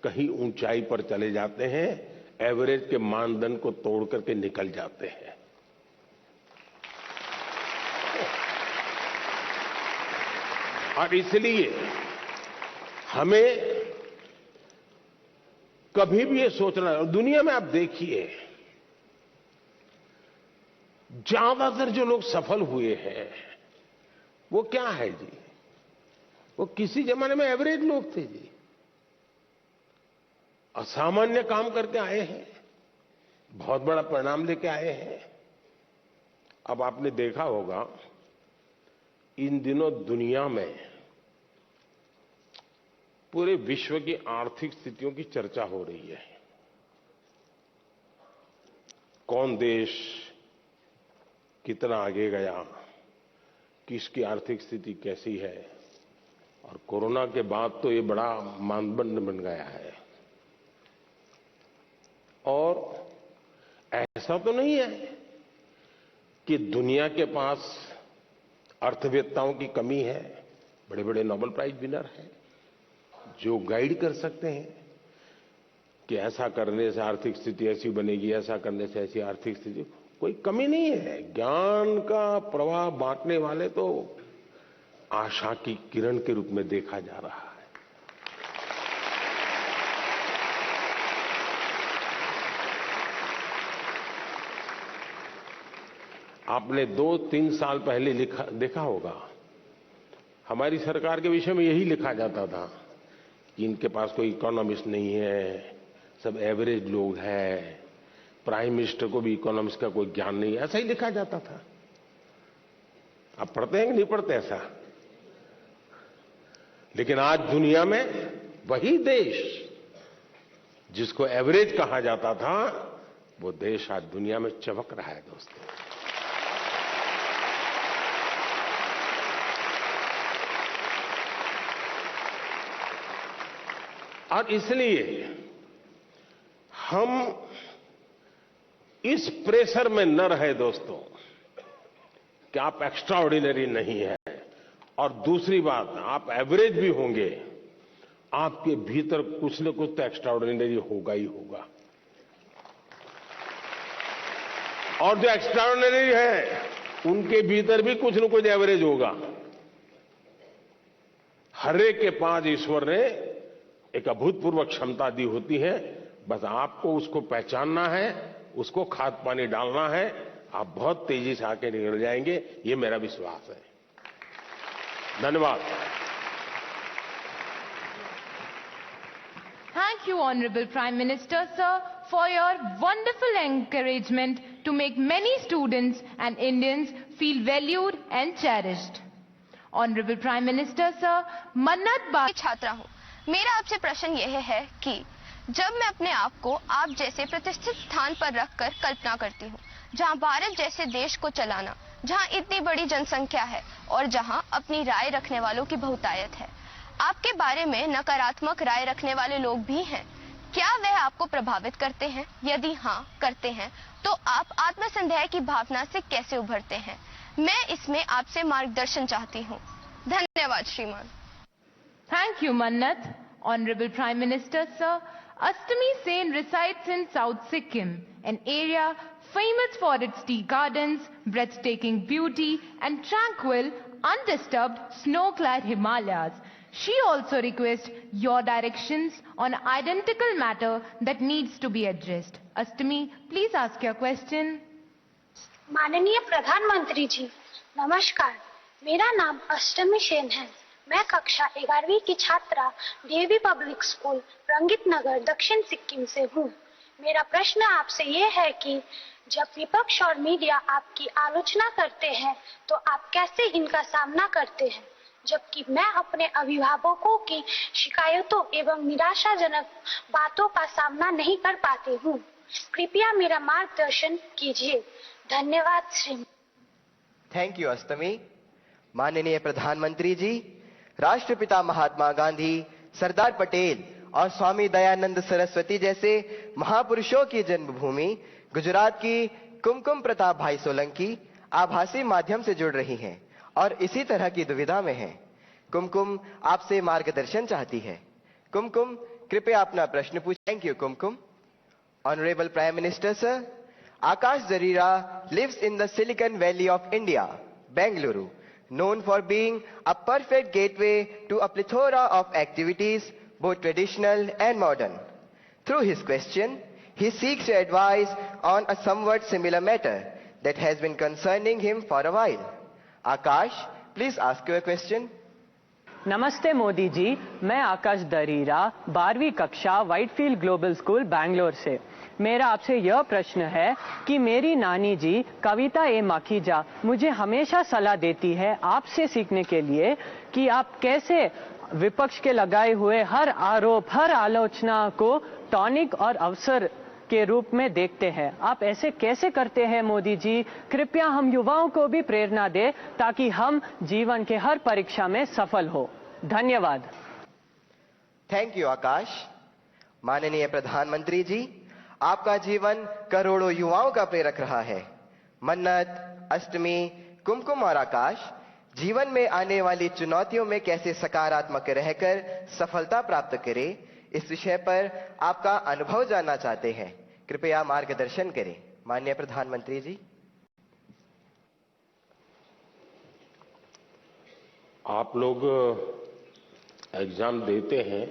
[SPEAKER 4] कहीं ऊंचाई पर चले जाते हैं, एवरेज के मानदंड को तोड़ करके निकल जाते हैं। और इसलिए हमें कभी भी ये सोचना है। दुनिया में आप देखिए, ज्यादातर जो लोग सफल हुए हैं वो क्या है जी? वो किसी जमाने में एवरेज लोग थे जी, असामान्य काम करके आए हैं, बहुत बड़ा परिणाम लेके आए हैं। अब आपने देखा होगा इन दिनों दुनिया में पूरे विश्व की आर्थिक स्थितियों की चर्चा हो रही है। कौन देश कितना आगे गया, किसकी आर्थिक स्थिति कैसी है। और कोरोना के बाद तो ये बड़ा मानदंड बन गया है। और ऐसा तो नहीं है कि दुनिया के पास अर्थवेत्ताओं की कमी है। बड़े बड़े नोबेल प्राइज विनर हैं जो गाइड कर सकते हैं। कि ऐसा करने से आर्थिक स्थिति ऐसी बनेगी, ऐसा करने से ऐसी आर्थिक स्थिति, कोई कमी नहीं है। ज्ञान का प्रवाह बांटने वाले तो आशा की किरण के रूप में देखा जा रहा है। आपने 2-3 साल पहले देखा होगा, हमारी सरकार के विषय में यही लिखा जाता था कि इनके पास कोई इकोनॉमिस्ट नहीं है, सब एवरेज लोग हैं, प्राइम मिनिस्टर को भी इकोनॉमिक्स का कोई ज्ञान नहीं है, ऐसा ही लिखा जाता था। आप पढ़ते हैं कि नहीं पढ़ते ऐसा? लेकिन आज दुनिया में वही देश जिसको एवरेज कहा जाता था, वो देश आज दुनिया में चमक रहा है दोस्तों। और इसलिए हम इस प्रेशर में न रहे दोस्तों कि आप एक्स्ट्रा ऑर्डिनरी नहीं है, और दूसरी बात, आप एवरेज भी होंगे, आपके भीतर कुछ न कुछ तो एक्स्ट्रा ऑर्डिनरी होगा ही होगा। और जो एक्स्ट्रा ऑर्डिनरी है उनके भीतर भी कुछ न कुछ एवरेज होगा। हर एक के पास ईश्वर ने एक अभूतपूर्व क्षमता दी होती है, बस आपको उसको पहचानना है, उसको खाद पानी डालना है, आप बहुत तेजी से आके निकल जाएंगे, ये मेरा विश्वास है। धन्यवाद।
[SPEAKER 11] Thank you, Honorable Prime Minister, sir, for your wonderful encouragement to make many students and Indians feel valued and cherished. Honorable Prime Minister, sir, मन्नत
[SPEAKER 10] छात्रा हूँ। मेरा आपसे प्रश्न यह है कि जब मैं अपने आप को आप जैसे प्रतिष्ठित स्थान पर रखकर कल्पना करती हूँ, जहाँ भारत जैसे देश को चलाना, जहाँ इतनी बड़ी जनसंख्या है और जहाँ अपनी राय रखने वालों की बहुतायत है, आपके बारे में नकारात्मक राय रखने वाले लोग भी हैं। क्या वह आपको प्रभावित करते हैं? यदि हाँ करते हैं, तो आप आत्मसंदेह की भावना से कैसे उभरते हैं? मैं इसमें आपसे मार्गदर्शन चाहती हूँ। धन्यवाद श्रीमान।
[SPEAKER 11] Thank you, Mannat. Honorable Prime Minister, sir, Astami Sen resides in South Sikkim, an area famous for its tea gardens, breathtaking beauty, and tranquil, undisturbed, snow-clad Himalayas. She also requests your directions on identical matter that needs to be addressed. Astami, please ask your question.
[SPEAKER 17] माननीय प्रधानमंत्री जी, नमस्कार। मेरा नाम अष्टमी सेन है। मैं कक्षा 11वीं की छात्रा डीएवी पब्लिक स्कूल रंगित नगर दक्षिण सिक्किम से हूँ। मेरा प्रश्न आपसे ये है कि जब विपक्ष और मीडिया आपकी आलोचना करते हैं तो आप कैसे इनका सामना करते हैं, जबकि मैं अपने अभिभावकों की शिकायतों एवं निराशाजनक बातों का सामना नहीं कर पाती हूँ। कृपया मेरा मार्गदर्शन कीजिए। धन्यवाद श्री।
[SPEAKER 5] थैंक यू अष्टमी। माननीय प्रधानमंत्री जी, राष्ट्रपिता महात्मा गांधी, सरदार पटेल और स्वामी दयानंद सरस्वती जैसे महापुरुषों की जन्मभूमि गुजरात की कुमकुम प्रताप भाई सोलंकी आभासी माध्यम से जुड़ रही हैं और इसी तरह की दुविधा में हैं। कुमकुम आपसे मार्गदर्शन चाहती है। कुमकुम, कृपया अपना प्रश्न पूछें। Thank you Kumkum. Honourable prime minister sir, Akash Jarira lives in the Silicon Valley of India, Bengaluru, known for being a perfect gateway to a plethora of activities, both traditional and modern. Through his question, he seeks your advice on a somewhat similar matter that has been concerning him for a while. Akash, please ask your question.
[SPEAKER 18] नमस्ते मोदी जी, मैं आकाश दरीरा 12वीं कक्षा Whitefield global school Bangalore से। मेरा आपसे यह प्रश्न है कि मेरी नानी जी कविता ए माखीजा मुझे हमेशा सलाह देती है आपसे सीखने के लिए कि आप कैसे विपक्ष के लगाए हुए हर आरोप, हर आलोचना को टॉनिक और अवसर के रूप में देखते हैं। आप ऐसे कैसे करते हैं मोदी जी? कृपया हम युवाओं को भी प्रेरणा दें ताकि हम जीवन के हर परीक्षा में सफल हो। धन्यवाद।
[SPEAKER 5] थैंक यू आकाश। माननीय प्रधानमंत्री जी, आपका जीवन करोड़ों युवाओं का प्रेरक रहा है। मन्नत, अष्टमी, कुमकुम और आकाश जीवन में आने वाली चुनौतियों में कैसे सकारात्मक रहकर सफलता प्राप्त करें, इस विषय पर आपका अनुभव जानना चाहते हैं। कृपया मार्गदर्शन करें। माननीय प्रधानमंत्री जी।
[SPEAKER 4] आप लोग एग्जाम देते हैं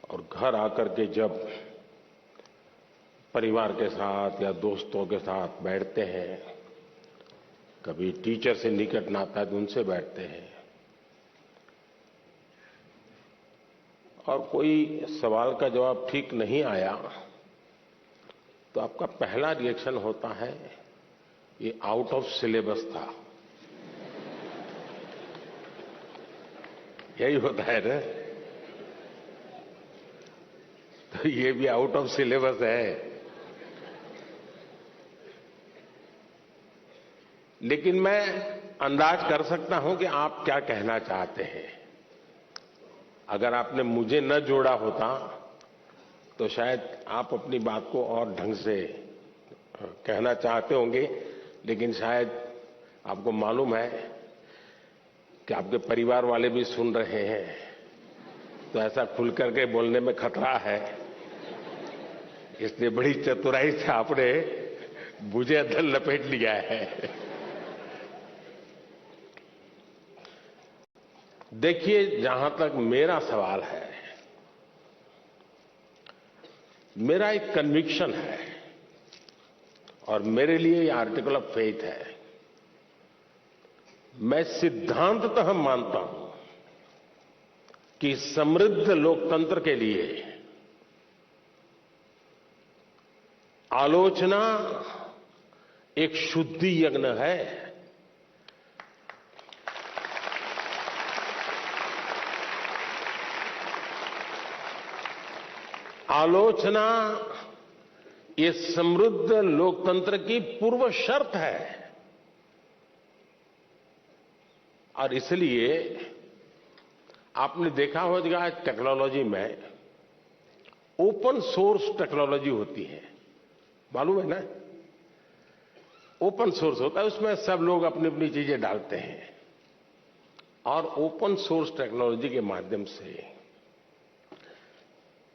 [SPEAKER 4] और घर आकर के जब परिवार के साथ या दोस्तों के साथ बैठते हैं, कभी टीचर से निकट नाता है तो उनसे बैठते हैं और कोई सवाल का जवाब ठीक नहीं आया तो आपका पहला रिएक्शन होता है ये आउट ऑफ सिलेबस था। यही होता है ना, तो ये भी आउट ऑफ सिलेबस है। लेकिन मैं अंदाज कर सकता हूं कि आप क्या कहना चाहते हैं। अगर आपने मुझे न जोड़ा होता तो शायद आप अपनी बात को और ढंग से कहना चाहते होंगे, लेकिन शायद आपको मालूम है कि आपके परिवार वाले भी सुन रहे हैं, तो ऐसा खुल करके बोलने में खतरा है। इसलिए बड़ी चतुराई से आपने मुझे अंदर लपेट लिया है। देखिए, जहां तक मेरा सवाल है, मेरा एक कन्विक्शन है और मेरे लिए ये आर्टिकल ऑफ फेथ है। मैं सिद्धांततः मानता हूं कि समृद्ध लोकतंत्र के लिए आलोचना एक शुद्धि यज्ञ है। आलोचना ये समृद्ध लोकतंत्र की पूर्व शर्त है और इसलिए आपने देखा होगा टेक्नोलॉजी में ओपन सोर्स टेक्नोलॉजी होती है, मालूम है ना? ओपन सोर्स होता है, उसमें सब लोग अपनी अपनी चीजें डालते हैं और ओपन सोर्स टेक्नोलॉजी के माध्यम से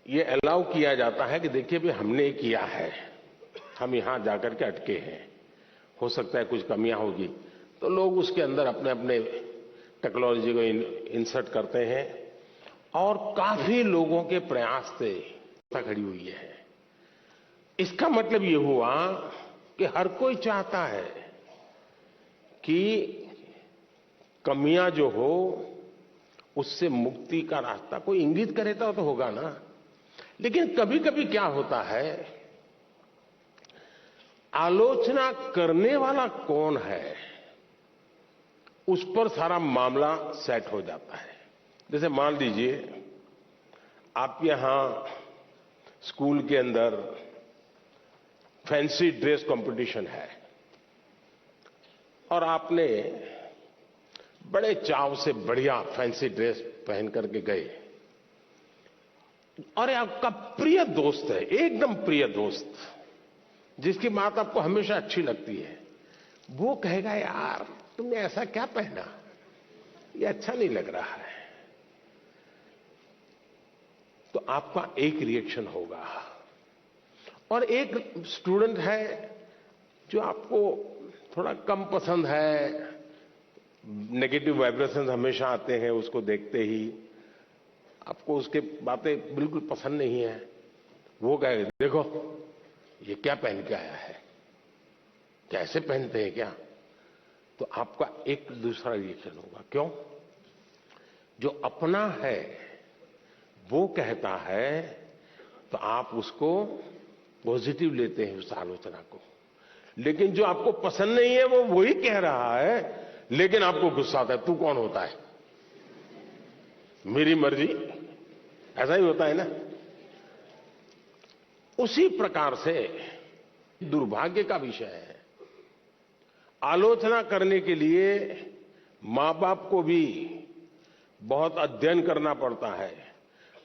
[SPEAKER 4] ये अलाउ किया जाता है कि देखिए भी हमने ये किया है, हम यहां जाकर के अटके हैं, हो सकता है कुछ कमियां होगी, तो लोग उसके अंदर अपने अपने टेक्नोलॉजी को इंसर्ट करते हैं और काफी लोगों के प्रयास से खड़ी हुई है। इसका मतलब ये हुआ कि हर कोई चाहता है कि कमियां जो हो उससे मुक्ति का रास्ता कोई इंगित करे तो होगा ना। लेकिन कभी कभी क्या होता है, आलोचना करने वाला कौन है उस पर सारा मामला सेट हो जाता है। जैसे मान लीजिए आप यहां स्कूल के अंदर फैंसी ड्रेस कंपटीशन है और आपने बड़े चाव से बढ़िया फैंसी ड्रेस पहन करके गए और आपका प्रिय दोस्त है, एकदम प्रिय दोस्त, जिसकी बात आपको हमेशा अच्छी लगती है, वो कहेगा यार तुमने ऐसा क्या पहना, ये अच्छा नहीं लग रहा है, तो आपका एक रिएक्शन होगा। और एक स्टूडेंट है जो आपको थोड़ा कम पसंद है, नेगेटिव वाइब्रेशंस हमेशा आते हैं उसको देखते ही, आपको उसके बातें बिल्कुल पसंद नहीं है, वो कहेगा देखो ये क्या पहन के आया है, कैसे पहनते हैं क्या, तो आपका एक दूसरा रिएक्शन होगा। क्यों? जो अपना है वो कहता है तो आप उसको पॉजिटिव लेते हैं उस आलोचना को, लेकिन जो आपको पसंद नहीं है वो वही कह रहा है लेकिन आपको गुस्सा आता है, तू कौन होता है, मेरी मर्जी, ऐसा ही होता है ना। उसी प्रकार से दुर्भाग्य का विषय है, आलोचना करने के लिए मां बाप को भी बहुत अध्ययन करना पड़ता है,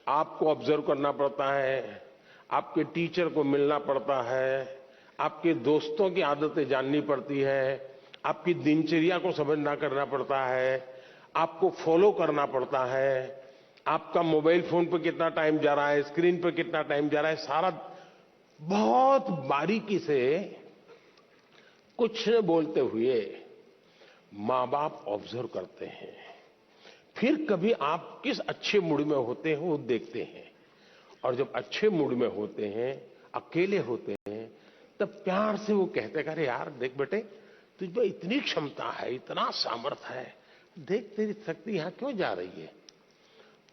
[SPEAKER 4] आपको ऑब्जर्व करना पड़ता है, आपके टीचर को मिलना पड़ता है, आपके दोस्तों की आदतें जाननी पड़ती है, आपकी दिनचर्या को समझना करना पड़ता है, आपको फॉलो करना पड़ता है, आपका मोबाइल फोन पर कितना टाइम जा रहा है, स्क्रीन पर कितना टाइम जा रहा है, सारा बहुत बारीकी से कुछ न बोलते हुए मां बाप ऑब्जर्व करते हैं। फिर कभी आप किस अच्छे मूड में होते हैं वो देखते हैं, और जब अच्छे मूड में होते हैं, अकेले होते हैं, तब प्यार से वो कहते हैं, अरे यार देख बेटे, तुझ में इतनी क्षमता है, इतना सामर्थ्य है, देख तेरी शक्ति यहां क्यों जा रही है।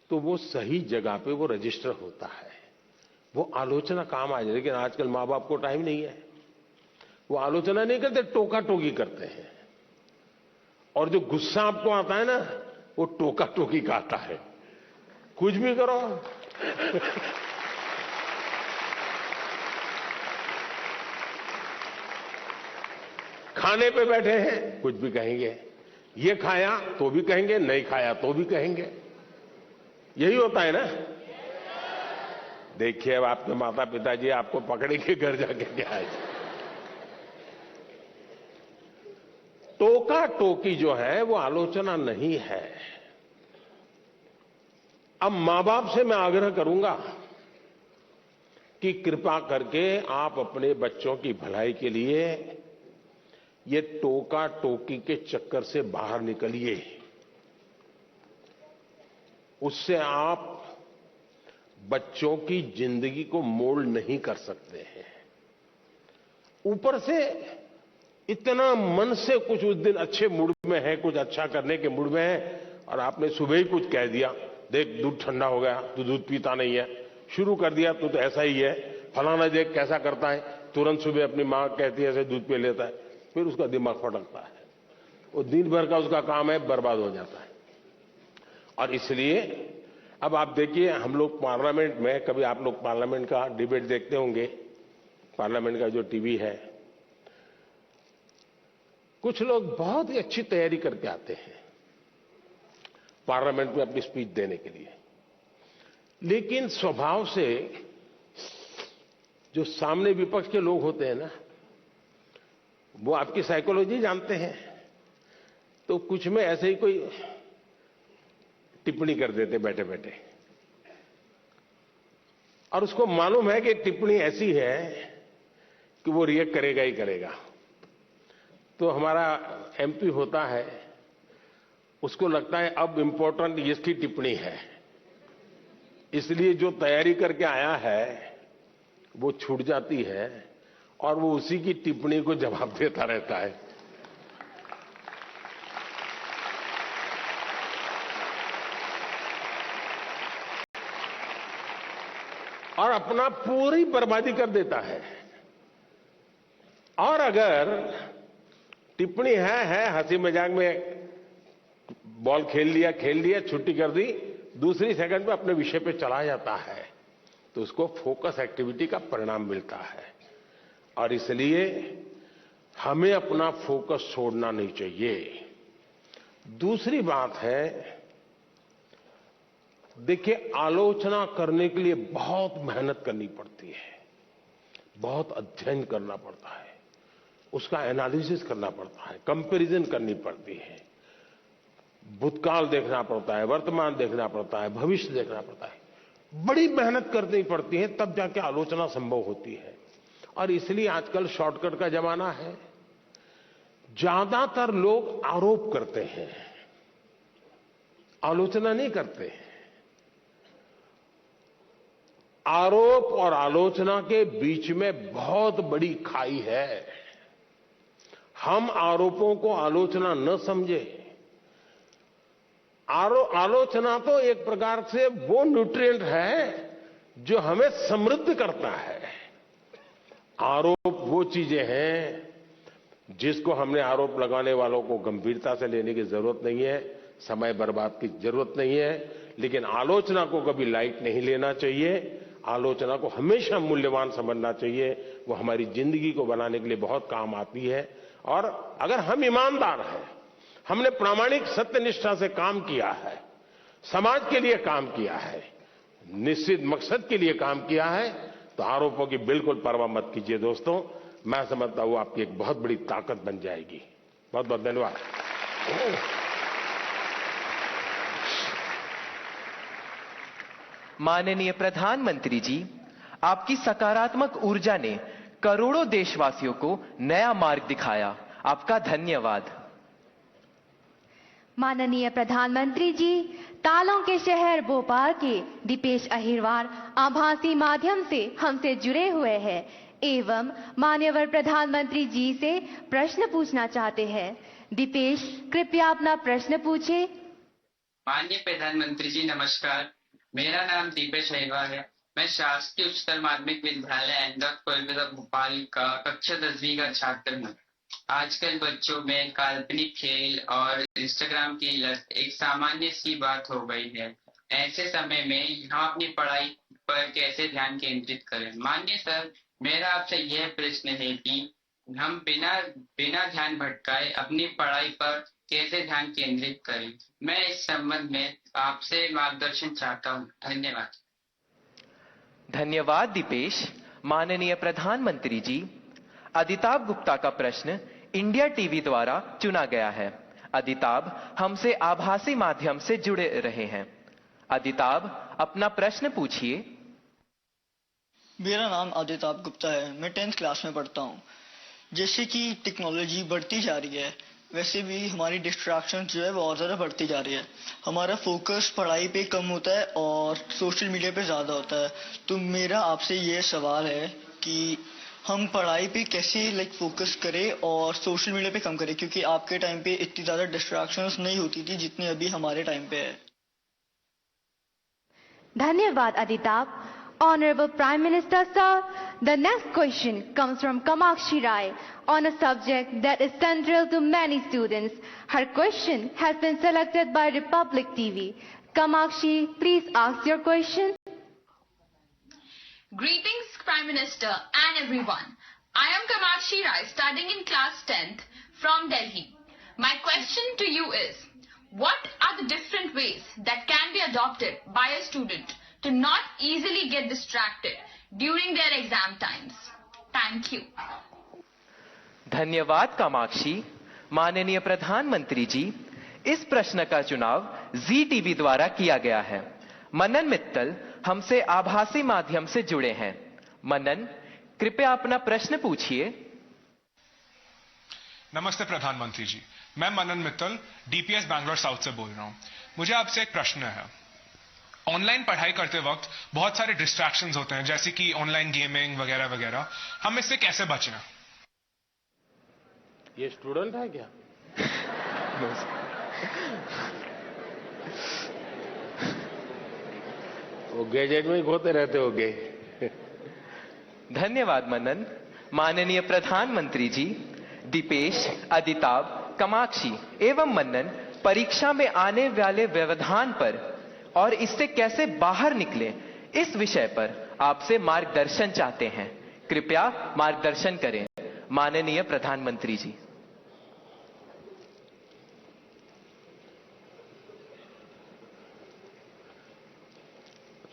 [SPEAKER 4] तो वो सही जगह पे वो रजिस्टर होता है, वो आलोचना काम आ जाए। लेकिन आजकल माँ बाप को टाइम नहीं है, वो आलोचना नहीं करते, टोका टोकी करते हैं। और जो गुस्सा आपको आता है ना, वो टोका टोकी का आता है, कुछ भी करो। खाने पे बैठे हैं, कुछ भी कहेंगे, ये खाया तो भी कहेंगे, नहीं खाया तो भी कहेंगे, यही होता है ना। देखिए अब आपके माता पिताजी आपको पकड़ेंगे घर जाके क्या है। टोका टोकी जो है वो आलोचना नहीं है। अब मां बाप से मैं आग्रह करूंगा कि कृपा करके आप अपने बच्चों की भलाई के लिए ये टोका टोकी के चक्कर से बाहर निकलिए। उससे आप बच्चों की जिंदगी को मोल्ड नहीं कर सकते हैं। ऊपर से इतना मन से कुछ उस दिन अच्छे मूड में है, कुछ अच्छा करने के मूड में है, और आपने सुबह ही कुछ कह दिया, देख दूध ठंडा हो गया, तू दूध पीता नहीं है, शुरू कर दिया तू तो ऐसा ही है, फलाना देख कैसा करता है, तुरंत सुबह अपनी मां कहती है ऐसे दूध पी लेता है, फिर उसका दिमाग फटकता है, वो दिन भर का उसका काम है, बर्बाद हो जाता है। और इसलिए अब आप देखिए, हम लोग पार्लियामेंट में, कभी आप लोग पार्लियामेंट का डिबेट देखते होंगे, पार्लियामेंट का जो टीवी है, कुछ लोग बहुत ही अच्छी तैयारी करके आते हैं पार्लियामेंट में अपनी स्पीच देने के लिए, लेकिन स्वभाव से जो सामने विपक्ष के लोग होते हैं ना, वो आपकी साइकोलॉजी जानते हैं, तो कुछ में ऐसे ही कोई टिप्पणी कर देते बैठे बैठे, और उसको मालूम है कि टिप्पणी ऐसी है कि वो रिएक्ट करेगा ही करेगा। तो हमारा एमपी होता है, उसको लगता है अब इंपॉर्टेंट इसकी टिप्पणी है, इसलिए जो तैयारी करके आया है वो छूट जाती है, और वो उसी की टिप्पणी को जवाब देता रहता है। और अपना पूरी बर्बादी कर देता है। और अगर टिप्पणी है हंसी मजाक में, बॉल खेल लिया, छुट्टी कर दी, दूसरी सेकंड में अपने विषय पे चला जाता है, तो उसको फोकस एक्टिविटी का परिणाम मिलता है। और इसलिए हमें अपना फोकस छोड़ना नहीं चाहिए। दूसरी बात है, देखिए आलोचना करने के लिए बहुत मेहनत करनी पड़ती है, बहुत अध्ययन करना पड़ता है, उसका एनालिसिस करना पड़ता है, कंपैरिजन करनी पड़ती है, भूतकाल देखना पड़ता है, वर्तमान देखना पड़ता है, भविष्य देखना पड़ता है, बड़ी मेहनत करनी पड़ती है, तब जाके आलोचना संभव होती है। और इसलिए आजकल शॉर्टकट का जमाना है। ज्यादातर लोग आरोप करते हैं, आलोचना नहीं करते हैं। आरोप और आलोचना के बीच में बहुत बड़ी खाई है। हम आरोपों को आलोचना न समझे। आलोचना तो एक प्रकार से वो न्यूट्रिएंट है जो हमें समृद्ध करता है। आरोप वो चीजें हैं जिसको हमने आरोप लगाने वालों को गंभीरता से लेने की जरूरत नहीं है, समय बर्बाद की जरूरत नहीं है। लेकिन आलोचना को कभी लाइट नहीं लेना चाहिए, आलोचना को हमेशा मूल्यवान समझना चाहिए। वो हमारी जिंदगी को बनाने के लिए बहुत काम आती है। और अगर हम ईमानदार हैं, हमने प्रामाणिक सत्यनिष्ठा से काम किया है, समाज के लिए काम किया है, निश्चित मकसद के लिए काम किया है, तो आरोपों की बिल्कुल परवाह मत कीजिए दोस्तों। मैं समझता हूं आपकी एक बहुत बड़ी ताकत बन जाएगी। बहुत बहुत धन्यवाद।
[SPEAKER 5] माननीय प्रधानमंत्री जी, आपकी सकारात्मक ऊर्जा ने करोड़ों देशवासियों को नया मार्ग दिखाया। आपका धन्यवाद।
[SPEAKER 2] माननीय प्रधानमंत्री जी, तालों के शहर भोपाल के दीपेश अहिरवार आभासी माध्यम से हमसे जुड़े हुए हैं एवं माननीय प्रधानमंत्री जी से प्रश्न पूछना चाहते हैं। दीपेश, कृपया अपना प्रश्न पूछे।
[SPEAKER 19] माननीय प्रधानमंत्री जी नमस्कार, मेरा नाम दीपेश अहिरवार है। मैं शासकीय उच्चतर माध्यमिक विद्यालय अहमदाबाद भोपाल का कक्षा 10वीं का छात्र हूँ। आजकल बच्चों में काल्पनिक खेल और इंस्टाग्राम की लत एक सामान्य सी बात हो गई है। ऐसे समय में हम अपनी पढ़ाई पर कैसे ध्यान केंद्रित करें? माननीय सर, मेरा आपसे यह प्रश्न है कि हम बिना ध्यान भटकाए अपनी पढ़ाई पर कैसे ध्यान केंद्रित करें? मैं इस संबंध में आपसे मार्गदर्शन चाहता हूँ। धन्यवाद।
[SPEAKER 5] धन्यवाद दीपेश। माननीय प्रधानमंत्री जी, अदिताभ गुप्ता का प्रश्न इंडिया टीवी द्वारा चुना गया है। अदिताभ हमसे आभासी माध्यम से जुड़े रहे हैं। अदिताभ, अपना प्रश्न पूछिए।
[SPEAKER 20] मेरा नाम अदिताभ गुप्ता है। मैं 10th क्लास में पढ़ता हूँ। जैसे कि टेक्नोलॉजी बढ़ती जा रही है, वैसे भी हमारी डिस्ट्रैक्शन जो है वो और ज़्यादा बढ़ती जा रही है। हमारा फोकस पढ़ाई पे कम होता है और सोशल मीडिया पे ज़्यादा होता है। तो मेरा आपसे ये सवाल है कि हम पढ़ाई पे कैसे फोकस करें और सोशल मीडिया पे कम करें, क्योंकि आपके टाइम पे इतनी ज़्यादा डिस्ट्रैक्शंस नहीं होती थी जितनी अभी हमारे टाइम पे है।
[SPEAKER 2] धन्यवाद अदिताभ। Honorable Prime Minister Sir, the next question comes from Kamakshi Rai on a subject that is central to many students. Her question has been selected by Republic TV. Kamakshi, please ask your question.
[SPEAKER 21] Greetings, Prime Minister and everyone. I am Kamakshi Rai, studying in class 10th from Delhi. My question to you is, what are the different ways that can be adopted by a student to not easily get distracted during their exam times? Thank you.
[SPEAKER 5] धन्यवाद कामाक्षी। माननीय प्रधानमंत्री जी, इस प्रश्न का चुनाव जी TV द्वारा किया गया है। मनन मित्तल हमसे आभासी माध्यम से जुड़े हैं। मनन, कृपया अपना प्रश्न पूछिए।
[SPEAKER 22] नमस्ते प्रधानमंत्री जी, मैं मनन मित्तल डीपीएस बैंगलोर साउथ से बोल रहा हूँ। मुझे आपसे एक प्रश्न है। ऑनलाइन पढ़ाई करते वक्त बहुत सारे डिस्ट्रैक्शंस होते हैं, जैसे कि ऑनलाइन गेमिंग वगैरह वगैरह। हम इससे कैसे बचें?
[SPEAKER 4] ये स्टूडेंट है क्या? वो गैजेट में ही खोते रहते होगे।
[SPEAKER 5] धन्यवाद मनन। माननीय प्रधानमंत्री जी, दीपेश, अदिताभ, कामाक्षी एवं मनन परीक्षा में आने वाले व्यवधान पर और इससे कैसे बाहर निकले, इस विषय पर आपसे मार्गदर्शन चाहते हैं। कृपया मार्गदर्शन करें माननीय प्रधानमंत्री जी।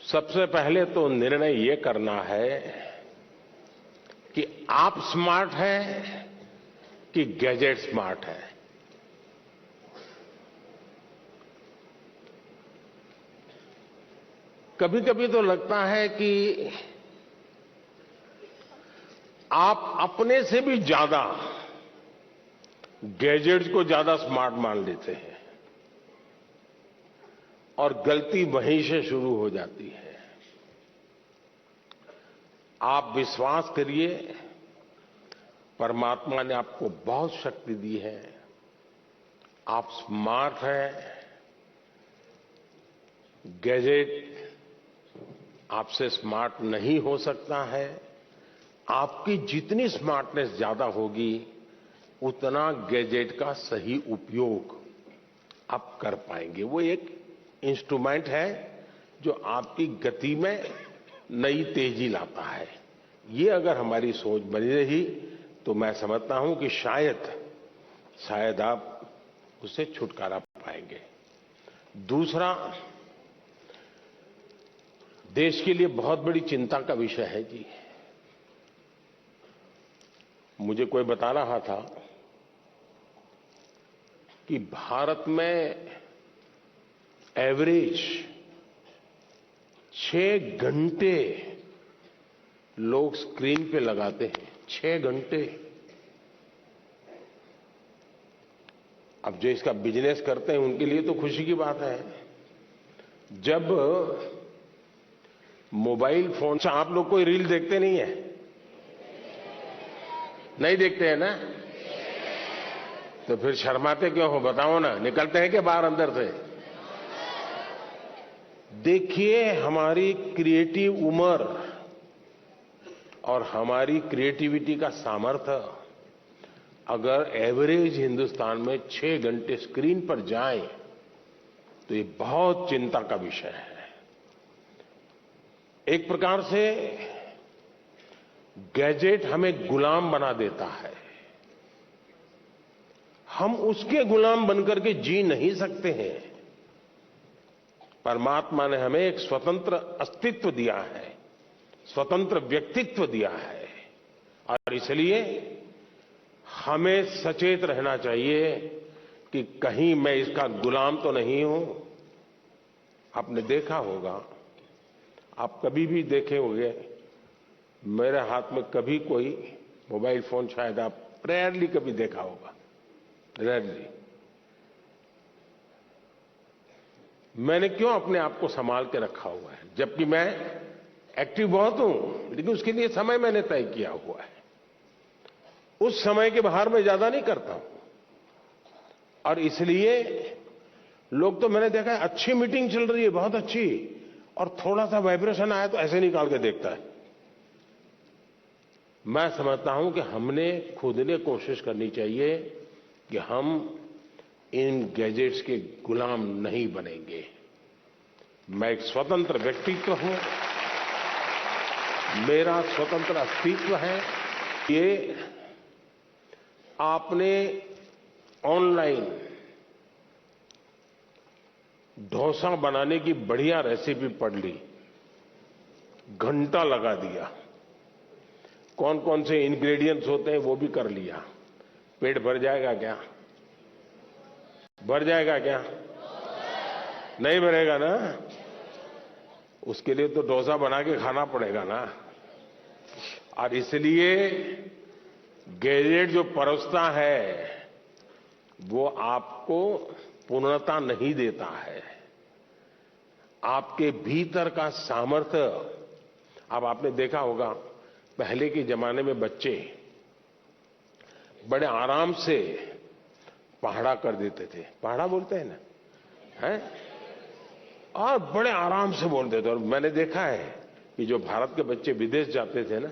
[SPEAKER 4] सबसे पहले तो निर्णय ये करना है कि आप स्मार्ट हैं कि गैजेट स्मार्ट है। कभी कभी तो लगता है कि आप अपने से भी ज्यादा गैजेट्स को ज्यादा स्मार्ट मान लेते हैं और गलती वहीं से शुरू हो जाती है। आप विश्वास करिए, परमात्मा ने आपको बहुत शक्ति दी है। आप स्मार्ट हैं। गैजेट आपसे स्मार्ट नहीं हो सकता है। आपकी जितनी स्मार्टनेस ज्यादा होगी, उतना गैजेट का सही उपयोग आप कर पाएंगे। वो एक इंस्ट्रूमेंट है जो आपकी गति में नई तेजी लाता है। ये अगर हमारी सोच बनी रही तो मैं समझता हूं कि शायद आप उससे छुटकारा पाएंगे। दूसरा, देश के लिए बहुत बड़ी चिंता का विषय है जी। मुझे कोई बता रहा था कि भारत में एवरेज 6 घंटे लोग स्क्रीन पे लगाते हैं, 6 घंटे। अब जो इसका बिजनेस करते हैं उनके लिए तो खुशी की बात है। जब मोबाइल फोन से आप लोग कोई रील देखते नहीं है? नहीं देखते हैं ना? तो फिर शर्माते क्यों हो, बताओ ना। निकलते हैं कि बाहर अंदर से? देखिए, हमारी क्रिएटिव उम्र और हमारी क्रिएटिविटी का सामर्थ्य अगर एवरेज हिंदुस्तान में 6 घंटे स्क्रीन पर जाए तो ये बहुत चिंता का विषय है। एक प्रकार से गैजेट हमें गुलाम बना देता है। हम उसके गुलाम बनकर के जी नहीं सकते हैं। परमात्मा ने हमें एक स्वतंत्र अस्तित्व दिया है, स्वतंत्र व्यक्तित्व दिया है, और इसलिए हमें सचेत रहना चाहिए कि कहीं मैं इसका गुलाम तो नहीं हूं। आपने देखा होगा, आप कभी भी देखे होंगे, मेरे हाथ में कभी कोई मोबाइल फोन शायद आप रेयरली कभी देखा होगा, रेयरली। मैंने क्यों अपने आप को संभाल के रखा हुआ है, जबकि मैं एक्टिव बहुत हूं, लेकिन उसके लिए समय मैंने तय किया हुआ है। उस समय के बाहर मैं ज्यादा नहीं करता हूं, और इसलिए लोग तो मैंने देखा है, अच्छी मीटिंग चल रही है, बहुत अच्छी, और थोड़ा सा वाइब्रेशन आया तो ऐसे निकाल के देखता है। मैं समझता हूं कि हमने खुद ने कोशिश करनी चाहिए कि हम इन गैजेट्स के गुलाम नहीं बनेंगे। मैं एक स्वतंत्र व्यक्तित्व हूं, मेरा स्वतंत्र अस्तित्व है। ये आपने ऑनलाइन डोसा बनाने की बढ़िया रेसिपी पढ़ ली, घंटा लगा दिया, कौन कौन से इंग्रेडिएंट्स होते हैं वो भी कर लिया। पेट भर जाएगा क्या? भर जाएगा क्या? नहीं भरेगा ना? उसके लिए तो डोसा बना के खाना पड़ेगा ना। और इसलिए गैजेट जो परोसता है वो आपको पूर्णता नहीं देता है। आपके भीतर का सामर्थ्य, अब आपने देखा होगा, पहले के जमाने में बच्चे बड़े आराम से पहाड़ा कर देते थे, पहाड़ा बोलते हैं ना, हैं? और बड़े आराम से बोलते थे। और मैंने देखा है कि जो भारत के बच्चे विदेश जाते थे ना,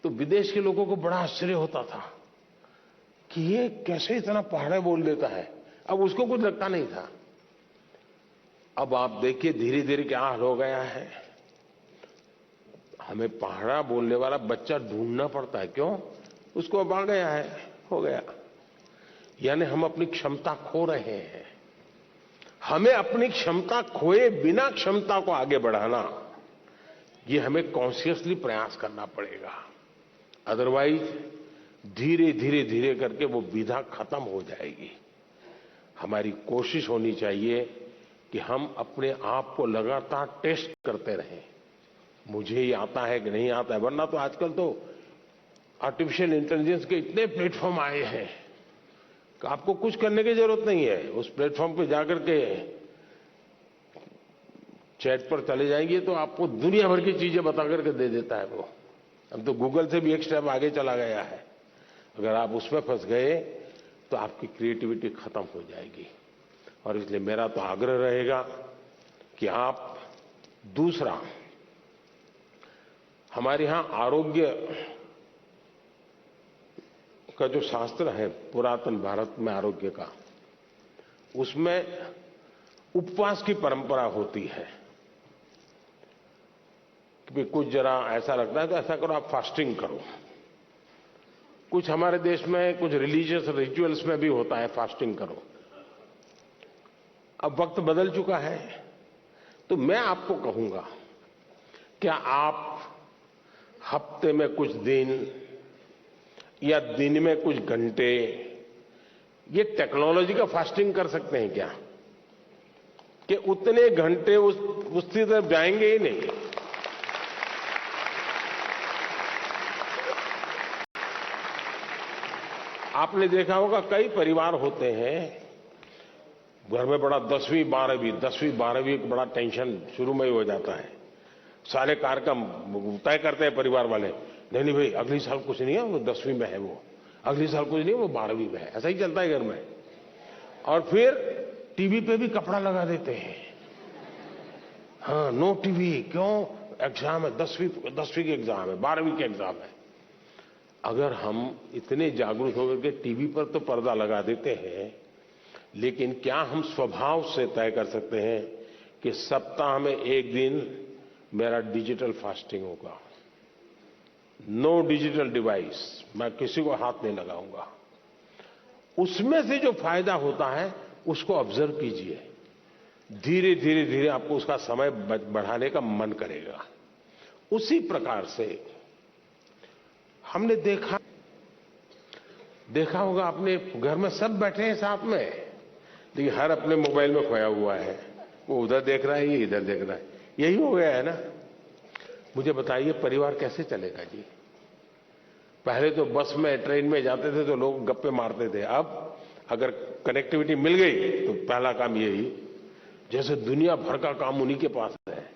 [SPEAKER 4] तो विदेश के लोगों को बड़ा आश्चर्य होता था कि ये कैसे इतना पहाड़ा बोल देता है। अब उसको कुछ लगता नहीं था। अब आप देखिए धीरे धीरे क्या हाल हो गया है। हमें पहाड़ा बोलने वाला बच्चा ढूंढना पड़ता है। क्यों? उसको अब आ गया है, हो गया। यानी हम अपनी क्षमता खो रहे हैं। हमें अपनी क्षमता खोए बिना क्षमता को आगे बढ़ाना, ये हमें कॉन्शियसली प्रयास करना पड़ेगा। अदरवाइज धीरे धीरे धीरे करके वो विधा खत्म हो जाएगी। हमारी कोशिश होनी चाहिए कि हम अपने आप को लगातार टेस्ट करते रहें, मुझे ये आता है कि नहीं आता है। वरना तो आजकल तो आर्टिफिशियल इंटेलिजेंस के इतने प्लेटफॉर्म आए हैं कि आपको कुछ करने की जरूरत नहीं है। उस प्लेटफॉर्म पे जाकर के चैट पर चले जाएंगे तो आपको दुनिया भर की चीजें बता करके दे देता है वो। अब तो गूगल से भी एक स्टेप आगे चला गया है। अगर आप उसमें फंस गए तो आपकी क्रिएटिविटी खत्म हो जाएगी। और इसलिए मेरा तो आग्रह रहेगा कि आप, दूसरा, हमारे यहां आरोग्य का जो शास्त्र है पुरातन भारत में आरोग्य का, उसमें उपवास की परंपरा होती है कि कुछ जरा ऐसा लगता है तो ऐसा करो, आप फास्टिंग करो। कुछ हमारे देश में कुछ रिलीजियस रिचुअल्स में भी होता है फास्टिंग करो। अब वक्त बदल चुका है, तो मैं आपको कहूंगा, क्या आप हफ्ते में कुछ दिन या दिन में कुछ घंटे ये टेक्नोलॉजी का फास्टिंग कर सकते हैं क्या? कि उतने घंटे उस उसकी तरफ जाएंगे ही नहीं। आपने देखा होगा कई परिवार होते हैं घर में बड़ा 10वीं 12वीं एक बड़ा टेंशन शुरू में ही हो जाता है। सारे कार्यक्रम तय करते हैं परिवार वाले, नहीं भाई अगली साल कुछ नहीं है, वो 10वीं में है, वो अगली साल कुछ नहीं, वो 12वीं में है। ऐसा ही चलता है घर में। और फिर टीवी पे भी कपड़ा लगा देते हैं, हाँ नो टीवी, क्यों? एग्जाम है, 10वीं के एग्जाम है, 12वीं के एग्जाम है। अगर हम इतने जागरूक होकर के टीवी पर तो पर्दा लगा देते हैं, लेकिन क्या हम स्वभाव से तय कर सकते हैं कि सप्ताह में एक दिन मेरा डिजिटल फास्टिंग होगा, नो डिजिटल डिवाइस, मैं किसी को हाथ नहीं लगाऊंगा। उसमें से जो फायदा होता है उसको ऑब्जर्व कीजिए, धीरे धीरे धीरे आपको उसका समय बढ़ाने का मन करेगा। उसी प्रकार से हमने देखा होगा, अपने घर में सब बैठे हैं साथ में, लेकिन हर अपने मोबाइल में खोया हुआ है, वो उधर देख रहा है, ये इधर देख रहा है। यही हो गया है ना। मुझे बताइए परिवार कैसे चलेगा जी? पहले तो बस में ट्रेन में जाते थे तो लोग गप्पे मारते थे, अब अगर कनेक्टिविटी मिल गई तो पहला काम यही, जैसे दुनिया भर का काम उन्हीं के पास है,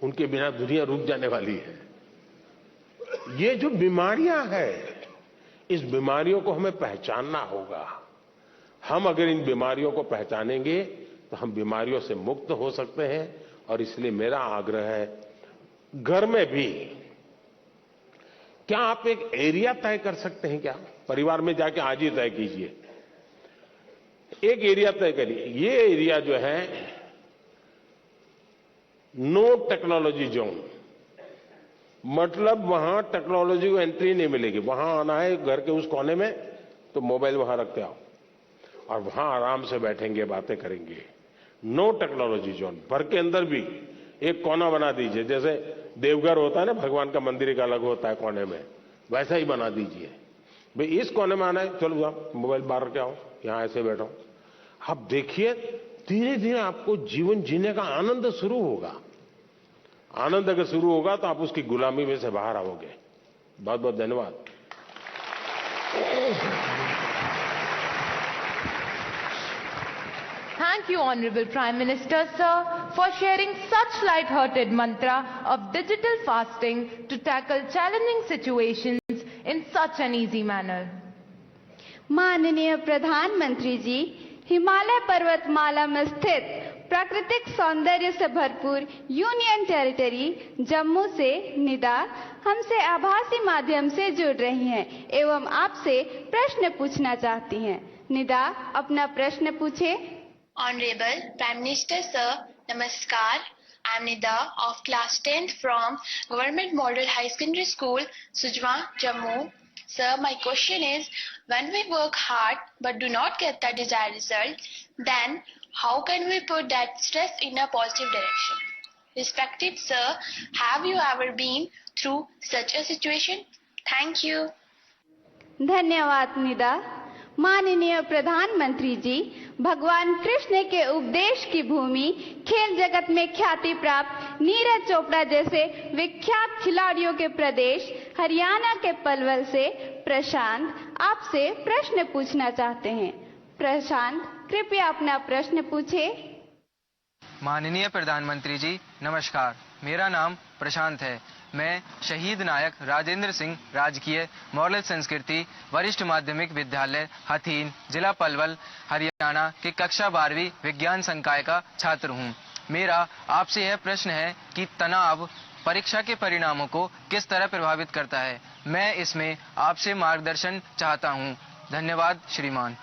[SPEAKER 4] उनके बिना दुनिया रुक जाने वाली है। ये जो बीमारियां हैं, इस बीमारियों को हमें पहचानना होगा। हम अगर इन बीमारियों को पहचानेंगे तो हम बीमारियों से मुक्त हो सकते हैं। और इसलिए मेरा आग्रह है, घर में भी क्या आप एक एरिया तय कर सकते हैं? क्या परिवार में जाके आज ही तय कीजिए, एक एरिया तय करिए। ये एरिया जो है नो टेक्नोलॉजी जोन, मतलब वहां टेक्नोलॉजी को एंट्री नहीं मिलेगी। वहां आना है घर के उस कोने में तो मोबाइल वहां रखते आओ और वहां आराम से बैठेंगे, बातें करेंगे। No technology zone. घर के अंदर भी एक कोना बना दीजिए, जैसे देवघर होता है ना, भगवान का मंदिर एक अलग होता है कोने में, वैसा ही बना दीजिए। भाई इस कोने में आना है, चलो जाओ मोबाइल बाहर रख के आओ, यहां ऐसे बैठो। आप देखिए धीरे धीरे आपको जीवन जीने का आनंद शुरू होगा। आनंद अगर शुरू होगा तो आप उसकी गुलामी में से बाहर आओगे। बहुत बहुत धन्यवाद।
[SPEAKER 11] Thank you, Honorable Prime Minister, sir, for sharing such light-hearted mantra of digital fasting to tackle challenging situations in such an easy manner.
[SPEAKER 14] माननीय प्रधानमंत्री जी, हिमालय पर्वतमाला में स्थित प्राकृतिक सौंदर्य से भरपूर यूनियन टेरिटरी जम्मू से निदा हमसे आभासी माध्यम से जुड़ रही हैं एवं आपसे प्रश्न पूछना चाहती हैं। निदा, अपना प्रश्न पूछे।
[SPEAKER 1] Honorable Prime Minister Sir, Namaskar. I am Nida of class 10th from Government Model High Secondary School, Sujma, Jammu. Sir, my question is, when we work hard but do not get the desired result, then how can we put that stress in a positive direction? Respected Sir, have you ever been through such a situation? Thank you.
[SPEAKER 14] धन्यवाद निदा। माननीय प्रधानमंत्री जी, भगवान कृष्ण के उपदेश की भूमि, खेल जगत में ख्याति प्राप्त नीरज चोपड़ा जैसे विख्यात खिलाड़ियों के प्रदेश हरियाणा के पलवल से प्रशांत आपसे प्रश्न पूछना चाहते हैं। प्रशांत, कृपया अपना प्रश्न पूछे।
[SPEAKER 13] माननीय प्रधानमंत्री जी, नमस्कार। मेरा नाम प्रशांत है। मैं शहीद नायक राजेंद्र सिंह राजकीय मॉडल संस्कृति वरिष्ठ माध्यमिक विद्यालय हथीन, जिला पलवल, हरियाणा के कक्षा 12वीं विज्ञान संकाय का छात्र हूं। मेरा आपसे यह प्रश्न है कि तनाव परीक्षा के परिणामों को किस तरह प्रभावित करता है। मैं इसमें आपसे मार्गदर्शन चाहता हूं। धन्यवाद श्रीमान।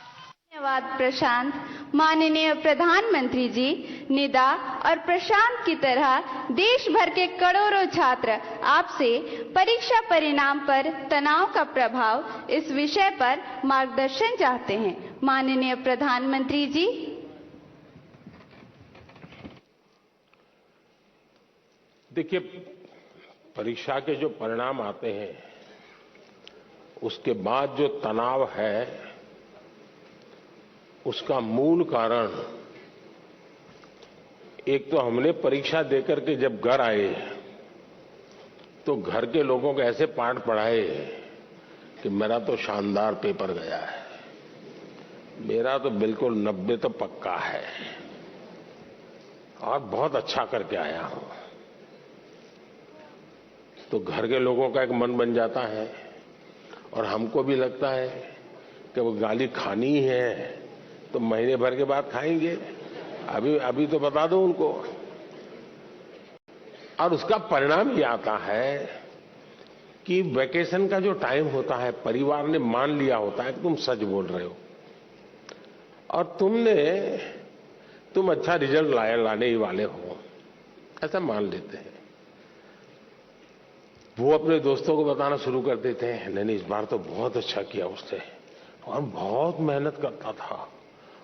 [SPEAKER 14] धन्यवाद प्रशांत। माननीय प्रधानमंत्री जी, निदा और प्रशांत की तरह देश भर के करोड़ों छात्र आपसे परीक्षा परिणाम पर तनाव का प्रभाव इस विषय पर मार्गदर्शन चाहते हैं। माननीय प्रधानमंत्री जी।
[SPEAKER 4] देखिए, परीक्षा के जो परिणाम आते हैं उसके बाद जो तनाव है उसका मूल कारण एक तो हमने परीक्षा देकर के जब घर आए तो घर के लोगों को ऐसे पाठ पढ़ाए कि मेरा तो शानदार पेपर गया है, मेरा तो बिल्कुल 90 तो पक्का है और बहुत अच्छा करके आया हूं। तो घर के लोगों का एक मन बन जाता है और हमको भी लगता है कि वो गाली खानी है तो महीने भर के बाद खाएंगे, अभी तो बता दो उनको। और उसका परिणाम ये आता है कि वैकेशन का जो टाइम होता है परिवार ने मान लिया होता है कि तुम सच बोल रहे हो और तुम अच्छा रिजल्ट लाने ही वाले हो, ऐसा मान लेते हैं। वो अपने दोस्तों को बताना शुरू कर देते हैं, नहीं इस बार तो बहुत अच्छा किया उसने और बहुत मेहनत करता था,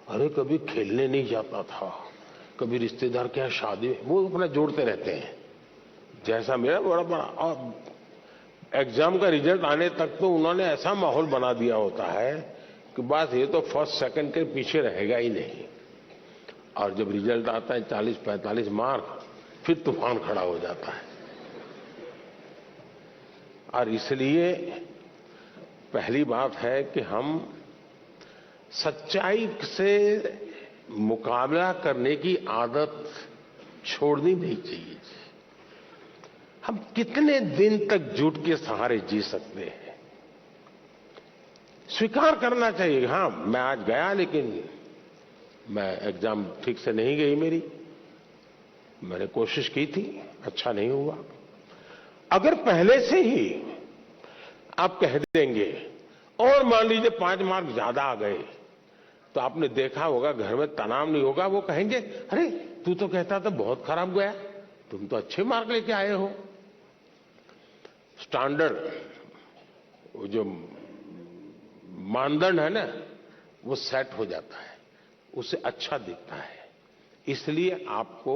[SPEAKER 4] अरे कभी खेलने नहीं जाता था, कभी रिश्तेदार के यहाँ शादी, वो अपना जोड़ते रहते हैं जैसा मेरा बड़ा। और एग्जाम का रिजल्ट आने तक तो उन्होंने ऐसा माहौल बना दिया होता है कि बस ये तो फर्स्ट सेकंड के पीछे रहेगा ही नहीं। और जब रिजल्ट आता है 40-45 मार्क, फिर तूफान खड़ा हो जाता है। और इसलिए पहली बात है कि हम सच्चाई से मुकाबला करने की आदत छोड़नी नहीं चाहिए। हम कितने दिन तक झूठ के सहारे जी सकते हैं? स्वीकार करना चाहिए, हाँ मैं आज गया लेकिन मैं एग्जाम ठीक से नहीं गई मेरी, मैंने कोशिश की थी, अच्छा नहीं हुआ। अगर पहले से ही आप कह देंगे और मान लीजिए 5 मार्क ज्यादा आ गए तो आपने देखा होगा घर में तनाव नहीं होगा, वो कहेंगे अरे तू तो कहता था बहुत खराब गया, तुम तो अच्छे मार्क लेके आए हो। स्टैंडर्ड वो जो मानदंड है ना वो सेट हो जाता है, उससे अच्छा दिखता है। इसलिए आपको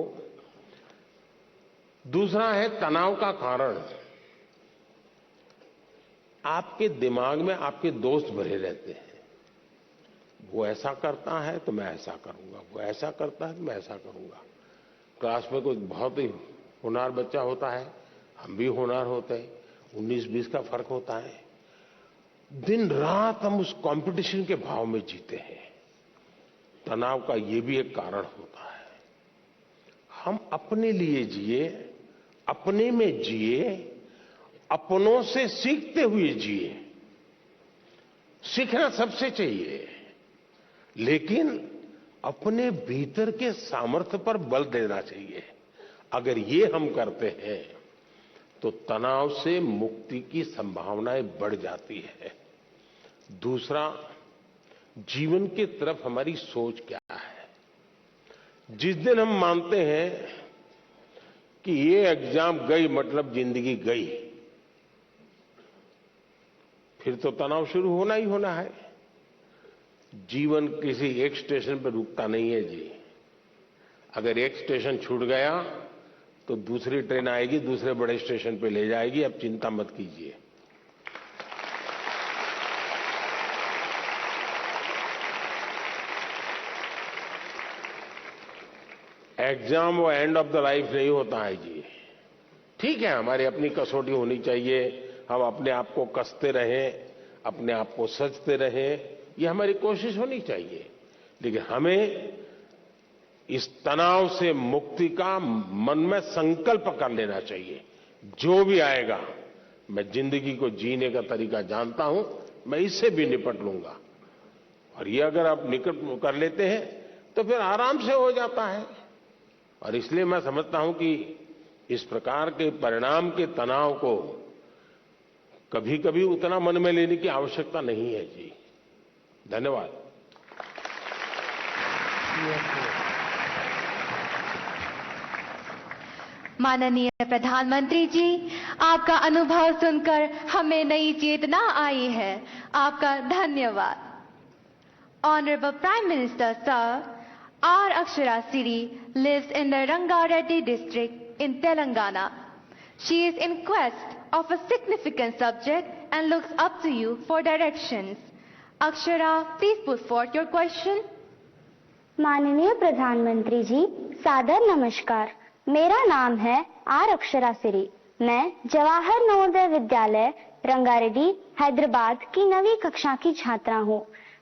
[SPEAKER 4] दूसरा है तनाव का कारण, आपके दिमाग में आपके दोस्त भरे रहते हैं, वो ऐसा करता है तो मैं ऐसा करूंगा, वो ऐसा करता है तो मैं ऐसा करूंगा। क्लास में कोई बहुत ही होनहार बच्चा होता है, हम भी होनहार होते हैं, 19-20 का फर्क होता है, दिन रात हम उस कंपटीशन के भाव में जीते हैं। तनाव का ये भी एक कारण होता है। हम अपने लिए जिए, अपने में जिए, अपनों से सीखते हुए जिए। सीखना सबसे चाहिए, लेकिन अपने भीतर के सामर्थ्य पर बल देना चाहिए। अगर ये हम करते हैं तो तनाव से मुक्ति की संभावनाएं बढ़ जाती है। दूसरा, जीवन की तरफ हमारी सोच क्या है। जिस दिन हम मानते हैं कि ये एग्जाम गई मतलब जिंदगी गई, फिर तो तनाव शुरू होना ही होना है। जीवन किसी एक स्टेशन पर रुकता नहीं है जी। अगर एक स्टेशन छूट गया तो दूसरी ट्रेन आएगी, दूसरे बड़े स्टेशन पे ले जाएगी, अब चिंता मत कीजिए। एग्जाम वो एंड ऑफ द लाइफ नहीं होता है जी। ठीक है, हमारी अपनी कसौटी होनी चाहिए, हम अपने आप को कसते रहें, अपने आप को सचते रहें, ये हमारी कोशिश होनी चाहिए। लेकिन हमें इस तनाव से मुक्ति का मन में संकल्प कर लेना चाहिए। जो भी आएगा, मैं जिंदगी को जीने का तरीका जानता हूं, मैं इससे भी निपट लूंगा। और ये अगर आप निकट कर लेते हैं तो फिर आराम से हो जाता है। और इसलिए मैं समझता हूं कि इस प्रकार के परिणाम के तनाव को कभी कभी उतना मन में लेने की आवश्यकता नहीं है जी। धन्यवाद।
[SPEAKER 2] माननीय प्रधानमंत्री जी, आपका अनुभव सुनकर हमें नई चेतना आई है, आपका धन्यवाद। Honorable Prime Minister, sir, our Akshara Siri lives in the Rangareddy district in Telangana. She is in quest of a significant subject and looks up to you for directions. Akshara, please put forth your question.
[SPEAKER 3] माननीय प्रधानमंत्री जी, सादर नमस्कार। मेरा नाम है are Akshara सिरी। मैं जवाहर नवोदय विद्यालय रंगारेड्डी हैदराबाद की 9वीं कक्षा की छात्रा हूँ।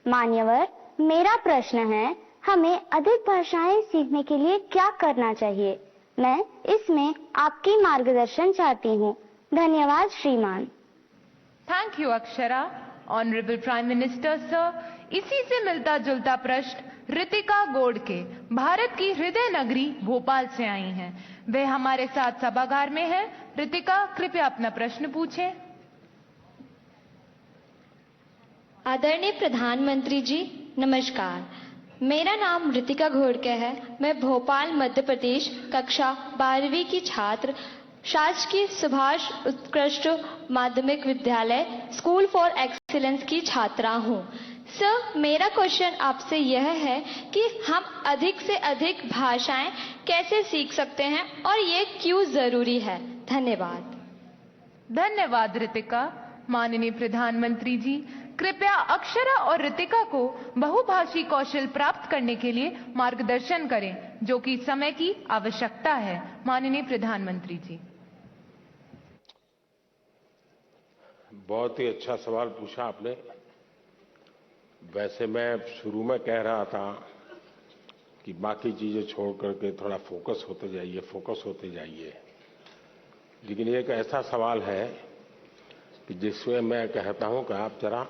[SPEAKER 3] मान्यवर, मेरा प्रश्न है, हमें अधिक भाषाएं सीखने के लिए क्या करना चाहिए? मैं इसमें आपकी मार्गदर्शन चाहती हूँ। धन्यवाद श्रीमान।
[SPEAKER 11] Thank you Akshara. Honourable prime minister sir, इसी से मिलता जुलता प्रश्न रितिका गोडके भारत की हृदय नगरी भोपाल से आई हैं। वे हमारे साथ सभागार में हैं। रितिका, कृपया अपना प्रश्न पूछें।
[SPEAKER 6] आदरणीय प्रधानमंत्री जी, नमस्कार। मेरा नाम रितिका घोड़के है। मैं भोपाल मध्य प्रदेश कक्षा 12वीं की छात्र शासकीय सुभाष उत्कृष्ट माध्यमिक विद्यालय स्कूल फॉर एक्सीलेंस की छात्रा हूँ। सर, मेरा क्वेश्चन आपसे यह है कि हम अधिक से अधिक भाषाएं कैसे सीख सकते हैं और ये क्यों जरूरी है? धन्यवाद।
[SPEAKER 11] धन्यवाद रितिका। माननीय प्रधानमंत्री जी, कृपया अक्षरा और रितिका को बहुभाषी कौशल प्राप्त करने के लिए मार्गदर्शन करें, जो कि समय की आवश्यकता है। माननीय प्रधानमंत्री जी।
[SPEAKER 4] बहुत ही अच्छा सवाल पूछा आपने। वैसे मैं शुरू में कह रहा था कि बाकी चीजें छोड़ करके थोड़ा फोकस होते जाइए, लेकिन ये एक ऐसा सवाल है कि जिसमें मैं कहता हूं कि आप जरा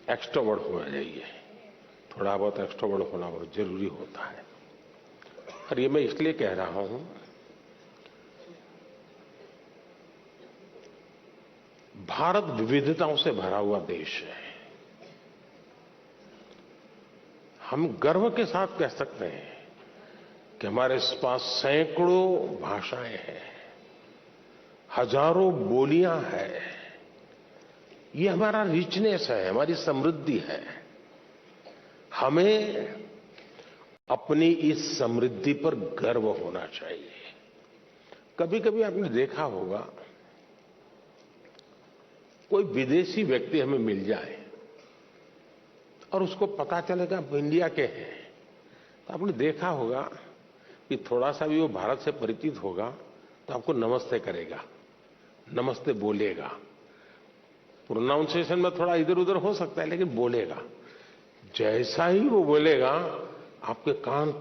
[SPEAKER 4] एक्सट्रोवर्ट हो जाइए। थोड़ा बहुत एक्सट्रोवर्ट होना बहुत जरूरी होता है। और ये मैं इसलिए कह रहा हूं, भारत विविधताओं से भरा हुआ देश है। हम गर्व के साथ कह सकते हैं कि हमारे पास सैकड़ों भाषाएं हैं, हजारों बोलियां हैं। ये हमारा रिचनेस है, हमारी समृद्धि है। हमें अपनी इस समृद्धि पर गर्व होना चाहिए। कभी कभी आपने देखा होगा, कोई विदेशी व्यक्ति हमें मिल जाए और उसको पता चलेगा आप इंडिया के हैं, तो आपने देखा होगा कि थोड़ा सा भी वो भारत से परिचित होगा तो आपको नमस्ते करेगा, नमस्ते बोलेगा। प्रोनाउंसिएशन में थोड़ा इधर उधर हो सकता है, लेकिन बोलेगा। जैसा ही वो बोलेगा, आपके कान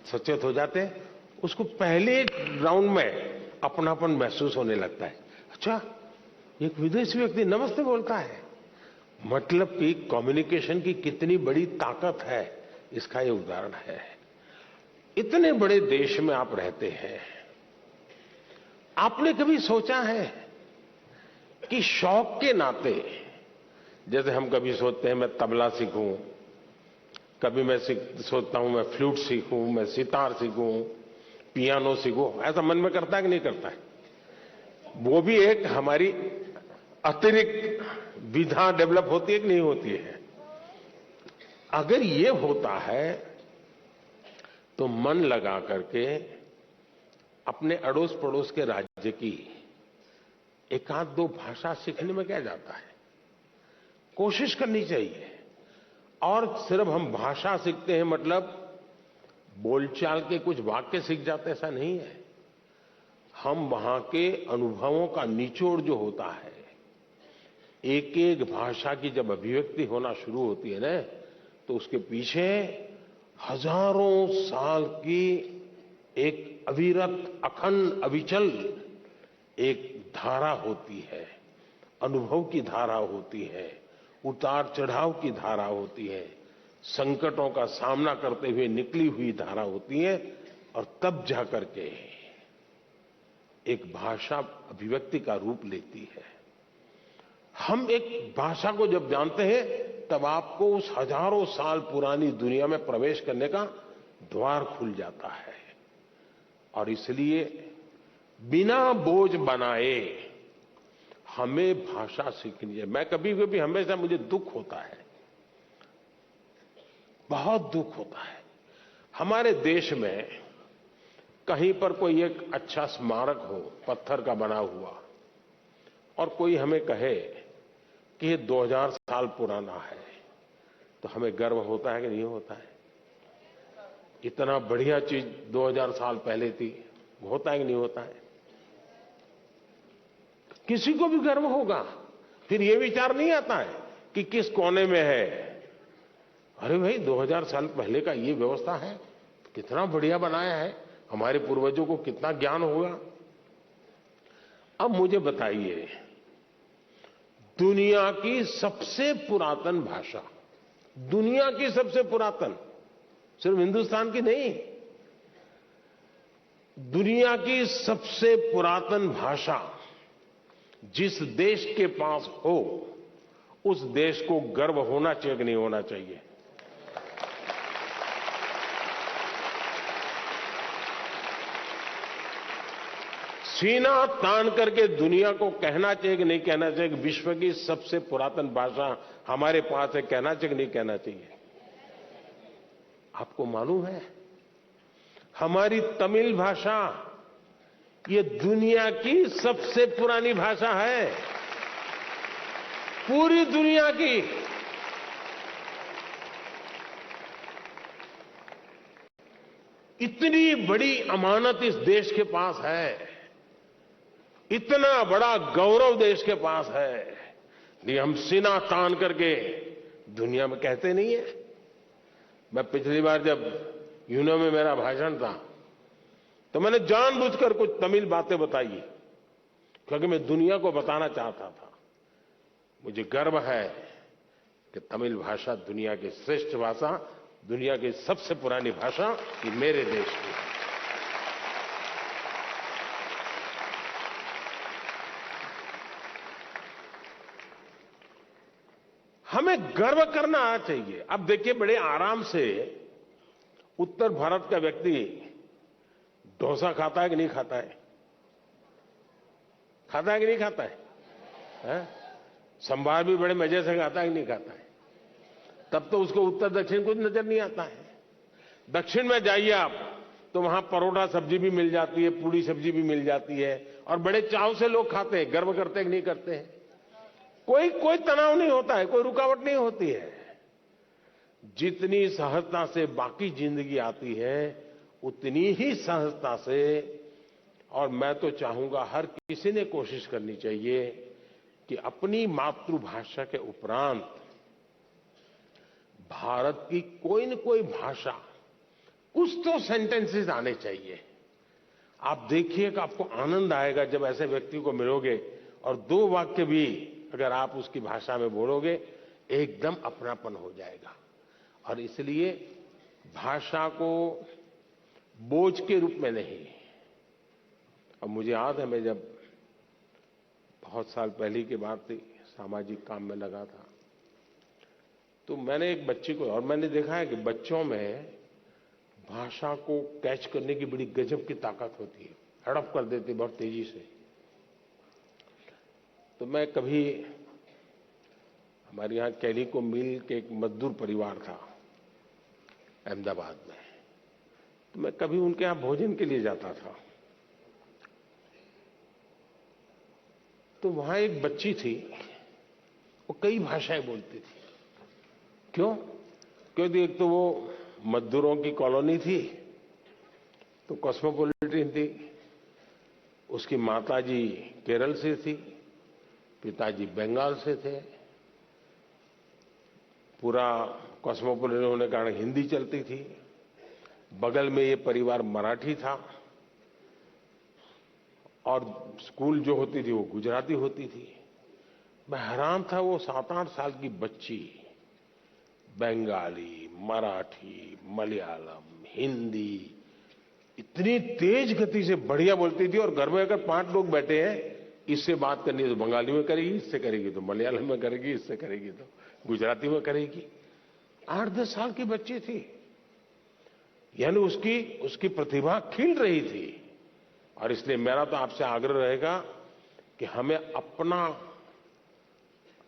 [SPEAKER 4] सचेत हो जाते हैं। उसको पहले राउंड में अपनापन महसूस होने लगता है। अच्छा, एक विदेशी व्यक्ति नमस्ते बोलता है, मतलब कि कम्युनिकेशन की कितनी बड़ी ताकत है, इसका ये उदाहरण है। इतने बड़े देश में आप रहते हैं, आपने कभी सोचा है कि शौक के नाते, जैसे हम कभी सोचते हैं मैं तबला सीखूं, कभी मैं सोचता हूं मैं फ्लूट सीखूं, मैं सितार सीखूं, पियानो सीखूं, ऐसा मन में करता है कि नहीं करता है? वो भी एक हमारी अतिरिक्त विधा डेवलप होती है कि नहीं होती है? अगर ये होता है तो मन लगा करके अपने अड़ोस पड़ोस के राज्य की एक आध दो भाषा सीखने में क्या जाता है? कोशिश करनी चाहिए। और सिर्फ हम भाषा सीखते हैं मतलब बोलचाल के कुछ वाक्य सीख जाते, ऐसा नहीं है। हम वहां के अनुभवों का निचोड़ जो होता है, एक एक भाषा की जब अभिव्यक्ति होना शुरू होती है ना, तो उसके पीछे हजारों साल की एक अविरत, अखंड, अविचल एक धारा होती है, अनुभव की धारा होती है, उतार चढ़ाव की धारा होती है, संकटों का सामना करते हुए निकली हुई धारा होती है। और तब जाकर के एक भाषा अभिव्यक्ति का रूप लेती है। हम एक भाषा को जब जानते हैं, तब आपको उस हजारों साल पुरानी दुनिया में प्रवेश करने का द्वार खुल जाता है। और इसलिए बिना बोझ बनाए हमें भाषा सीखनी है। मैं कभी कभी हमेशा मुझे दुख होता है, बहुत दुख होता है। हमारे देश में कहीं पर कोई एक अच्छा स्मारक हो, पत्थर का बना हुआ, और कोई हमें कहे कि ये 2000 साल पुराना है, तो हमें गर्व होता है कि नहीं होता है? इतना बढ़िया चीज 2000 साल पहले थी, होता है कि नहीं होता है? किसी को भी गर्व होगा। फिर ये विचार नहीं आता है कि किस कोने में है। अरे भाई 2000 साल पहले का ये व्यवस्था है, कितना बढ़िया बनाया है, हमारे पूर्वजों को कितना ज्ञान होगा। अब मुझे बताइए, दुनिया की सबसे पुरातन भाषा, दुनिया की सबसे पुरातन, सिर्फ हिंदुस्तान की नहीं, दुनिया की सबसे पुरातन भाषा जिस देश के पास हो, उस देश को गर्व होना चाहिए कि नहीं होना चाहिए? सीना तान करके दुनिया को कहना चाहिए कि नहीं कहना चाहिए कि विश्व की सबसे पुरातन भाषा हमारे पास है? कहना चाहिए कि नहीं कहना चाहिए? आपको मालूम है, हमारी तमिल भाषा ये दुनिया की सबसे पुरानी भाषा है, पूरी दुनिया की। इतनी बड़ी अमानत इस देश के पास है, इतना बड़ा गौरव देश के पास है, नहीं हम सीना तान करके दुनिया में कहते नहीं है। मैं पिछली बार जब यूनो में मेरा भाषण था तो मैंने जानबूझकर कुछ तमिल बातें बताई, क्योंकि मैं दुनिया को बताना चाहता था मुझे गर्व है कि तमिल भाषा दुनिया की श्रेष्ठ भाषा, दुनिया की सबसे पुरानी भाषा ये मेरे देश की है। हमें गर्व करना चाहिए। अब देखिए, बड़े आराम से उत्तर भारत का व्यक्ति डोसा खाता है कि नहीं खाता है? खाता है कि नहीं खाता है? संभार भी बड़े मजे से खाता है कि नहीं खाता है? तब तो उसको उत्तर दक्षिण कुछ नजर नहीं आता है। दक्षिण में जाइए आप तो वहां परोठा सब्जी भी मिल जाती है, पूड़ी सब्जी भी मिल जाती है, और बड़े चाव से लोग खाते हैं। गर्व करते हैं कि नहीं करते हैं? कोई तनाव नहीं होता है, कोई रुकावट नहीं होती है। जितनी सहजता से बाकी जिंदगी आती है उतनी ही सहजता से, और मैं तो चाहूंगा हर किसी ने कोशिश करनी चाहिए कि अपनी मातृभाषा के उपरांत भारत की कोई न कोई भाषा, कुछ तो सेंटेंसेस आने चाहिए। आप देखिए कि आपको आनंद आएगा जब ऐसे व्यक्ति को मिलोगे और दो वाक्य भी अगर आप उसकी भाषा में बोलोगे, एकदम अपनापन हो जाएगा। और इसलिए भाषा को बोझ के रूप में नहीं। अब मुझे याद है, मैं जब बहुत साल पहले की बात थी, सामाजिक काम में लगा था, तो मैंने एक बच्ची को, और मैंने देखा है कि बच्चों में भाषा को कैच करने की बड़ी गजब की ताकत होती है, हड़प कर देती बहुत तेजी से। तो मैं कभी, हमारे यहाँ कैलिको मिल के एक मजदूर परिवार था अहमदाबाद में, तो मैं कभी उनके यहाँ भोजन के लिए जाता था। तो वहां एक बच्ची थी, वो कई भाषाएं बोलती थी। क्यों? क्योंकि एक तो वो मजदूरों की कॉलोनी थी, तो कॉस्मोपॉलिटन थी। उसकी माताजी केरल से थी, पिताजी बंगाल से थे। पूरा कॉस्मोपॉलिटन होने के कारण हिंदी चलती थी। बगल में ये परिवार मराठी था, और स्कूल जो होती थी वो गुजराती होती थी। मैं हैरान था, वो 7-8 साल की बच्ची बंगाली, मराठी, मलयालम, हिंदी इतनी तेज गति से बढ़िया बोलती थी। और घर में अगर 5 लोग बैठे हैं, इससे बात करनी है तो बंगाली में करेगी, इससे करेगी तो मलयालम में करेगी, इससे करेगी तो गुजराती में करेगी। 8-10 साल की बच्ची थी, यानी उसकी प्रतिभा खिल रही थी। और इसलिए मेरा तो आपसे आग्रह रहेगा कि हमें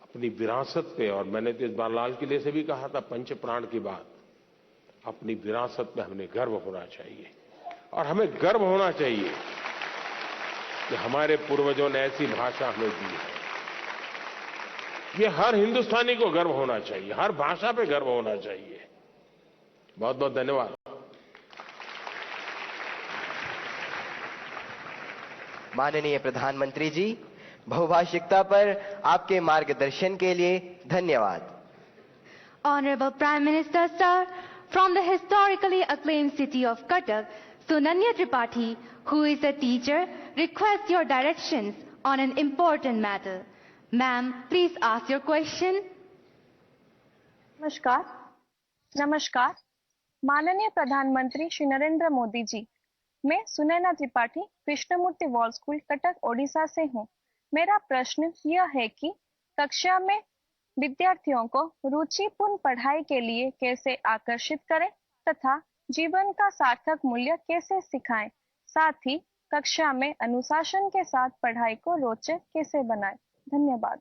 [SPEAKER 4] अपनी विरासत पे, और मैंने तो इस बार लाल किले से भी कहा था पंच प्राण की बात, अपनी विरासत पे हमें गर्व होना चाहिए। और हमें गर्व होना चाहिए कि हमारे पूर्वजों ने ऐसी भाषा हमें दी है। ये हर हिंदुस्तानी को गर्व होना चाहिए, हर भाषा पे गर्व होना चाहिए। बहुत बहुत धन्यवाद।
[SPEAKER 5] माननीय प्रधानमंत्री जी, बहुभाषिकता पर आपके मार्गदर्शन के लिए धन्यवाद।
[SPEAKER 2] Honorable Prime Minister, sir, from the historically acclaimed city of Cuttack, Sunanya Tripathi, who is a teacher, requests your directions on an important matter. Ma'am, please ask your question.
[SPEAKER 9] नमस्कार माननीय प्रधानमंत्री श्री नरेंद्र मोदी जी, मैं सुनैना त्रिपाठी कृष्णमूर्ति वॉल स्कूल कटक ओडिशा से हूँ। मेरा प्रश्न यह है कि कक्षा में विद्यार्थियों को रुचिपूर्ण पढ़ाई के लिए कैसे आकर्षित करें तथा जीवन का सार्थक मूल्य कैसे सिखाएं, साथ ही कक्षा में अनुशासन के साथ पढ़ाई को रोचक कैसे बनाएं। धन्यवाद।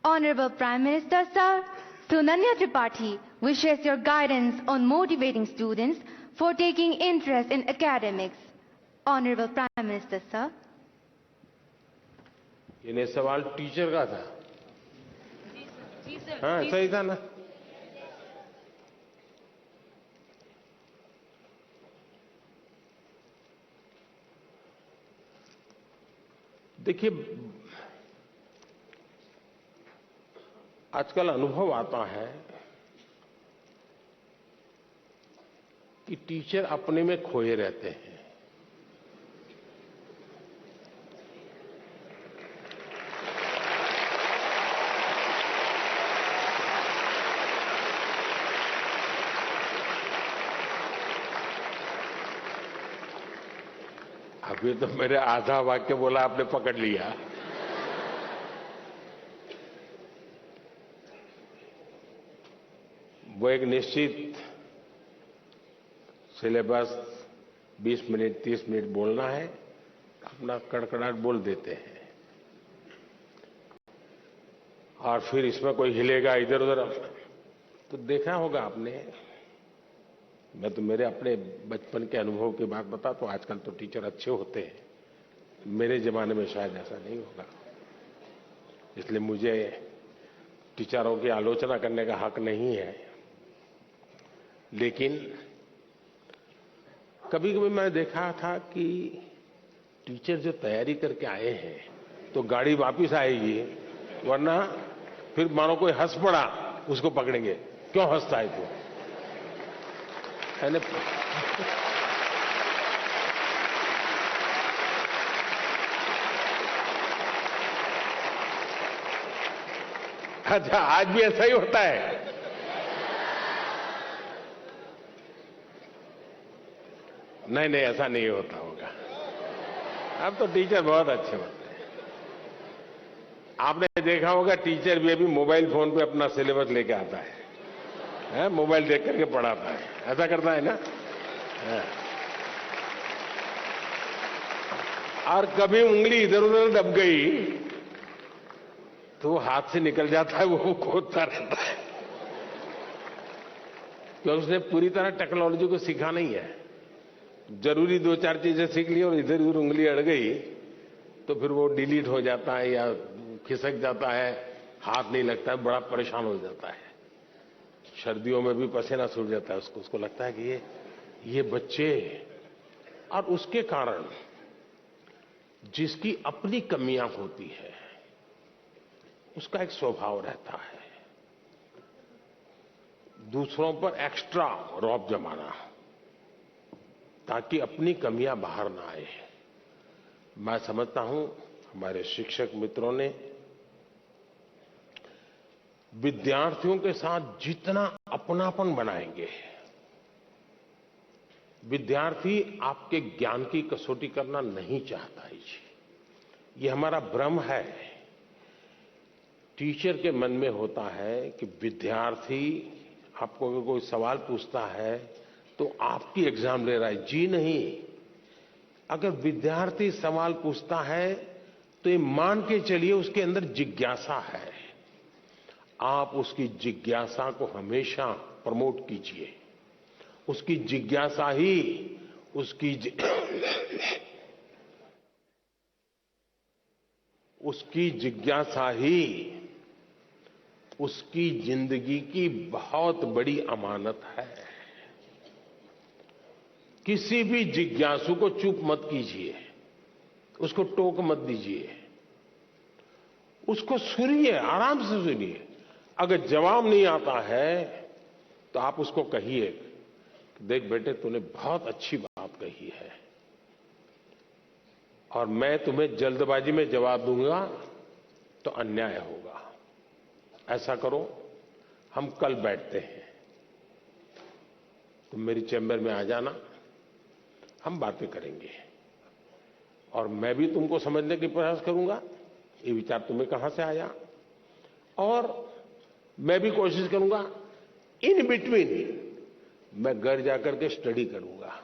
[SPEAKER 2] Honorable Prime Minister, sir, Sunanya Tripathi wishes your guidance on motivating students for taking interest in academics. Honorable Prime Minister, sir.
[SPEAKER 4] ये सवाल टीचर का था। हाँ, सही था ना? देखिए, आजकल अनुभव आता है कि टीचर अपने में खोए रहते हैं। अभी तो मेरे आधा वाक्य बोला, आपने पकड़ लिया। वो एक निश्चित सिलेबस 20 मिनट 30 मिनट बोलना है, अपना कड़कड़ाहट बोल देते हैं और फिर इसमें कोई हिलेगा इधर उधर। तो देखा होगा आपने, मैं तो मेरे अपने बचपन के अनुभव की बात बता, तो आजकल तो टीचर अच्छे होते हैं, मेरे जमाने में शायद ऐसा नहीं होगा। इसलिए मुझे टीचरों की आलोचना करने का हक नहीं है, लेकिन कभी कभी मैं देखा था कि टीचर जो तैयारी करके आए हैं तो गाड़ी वापस आएगी, वरना फिर मानो कोई हंस पड़ा उसको पकड़ेंगे, क्यों हंसता है तू। अच्छा, आज भी ऐसा ही होता है। नहीं नहीं, ऐसा नहीं होता होगा। अब तो टीचर बहुत अच्छे होते हैं। आपने देखा होगा टीचर भी अभी मोबाइल फोन पे अपना सिलेबस लेके आता है, मोबाइल देख करके पढ़ाता है, ऐसा करता है ना। और कभी उंगली इधर उधर दब गई तो हाथ से निकल जाता है, वो खोदता रहता है, क्योंकि उसने पूरी तरह टेक्नोलॉजी को सीखा नहीं है। जरूरी 2-4 चीजें सीख ली और इधर उधर उंगली अड़ गई तो फिर वो डिलीट हो जाता है या खिसक जाता है, हाथ नहीं लगता है, बड़ा परेशान हो जाता है। सर्दियों में भी पसीना छूट जाता है उसको लगता है कि ये बच्चे, और उसके कारण जिसकी अपनी कमियां होती है उसका एक स्वभाव रहता है, दूसरों पर एक्स्ट्रा रौब जमाना ताकि अपनी कमियां बाहर ना आए। मैं समझता हूं हमारे शिक्षक मित्रों ने विद्यार्थियों के साथ जितना अपनापन बनाएंगे, विद्यार्थी आपके ज्ञान की कसौटी करना नहीं चाहता है जी, ये हमारा भ्रम है। टीचर के मन में होता है कि विद्यार्थी आपको अगर कोई सवाल पूछता है तो आपकी एग्जाम ले रहा है। जी नहीं, अगर विद्यार्थी सवाल पूछता है तो ये मान के चलिए उसके अंदर जिज्ञासा है। आप उसकी जिज्ञासा को हमेशा प्रमोट कीजिए, उसकी जिज्ञासा ही उसकी जिज्ञासा ही उसकी जिंदगी की बहुत बड़ी अमानत है। किसी भी जिज्ञासु को चुप मत कीजिए, उसको टोक मत दीजिए, उसको सुनिए, आराम से सुनिए। अगर जवाब नहीं आता है तो आप उसको कहिए, देख बेटे तूने बहुत अच्छी बात कही है और मैं तुम्हें जल्दबाजी में जवाब दूंगा तो अन्याय होगा। ऐसा करो, हम कल बैठते हैं, तुम मेरी चैम्बर में आ जाना, हम बातें करेंगे और मैं भी तुमको समझने की प्रयास करूंगा ये विचार तुम्हें कहां से आया, और मैं भी कोशिश करूंगा इन बिटवीन मैं घर जाकर के स्टडी करूंगा,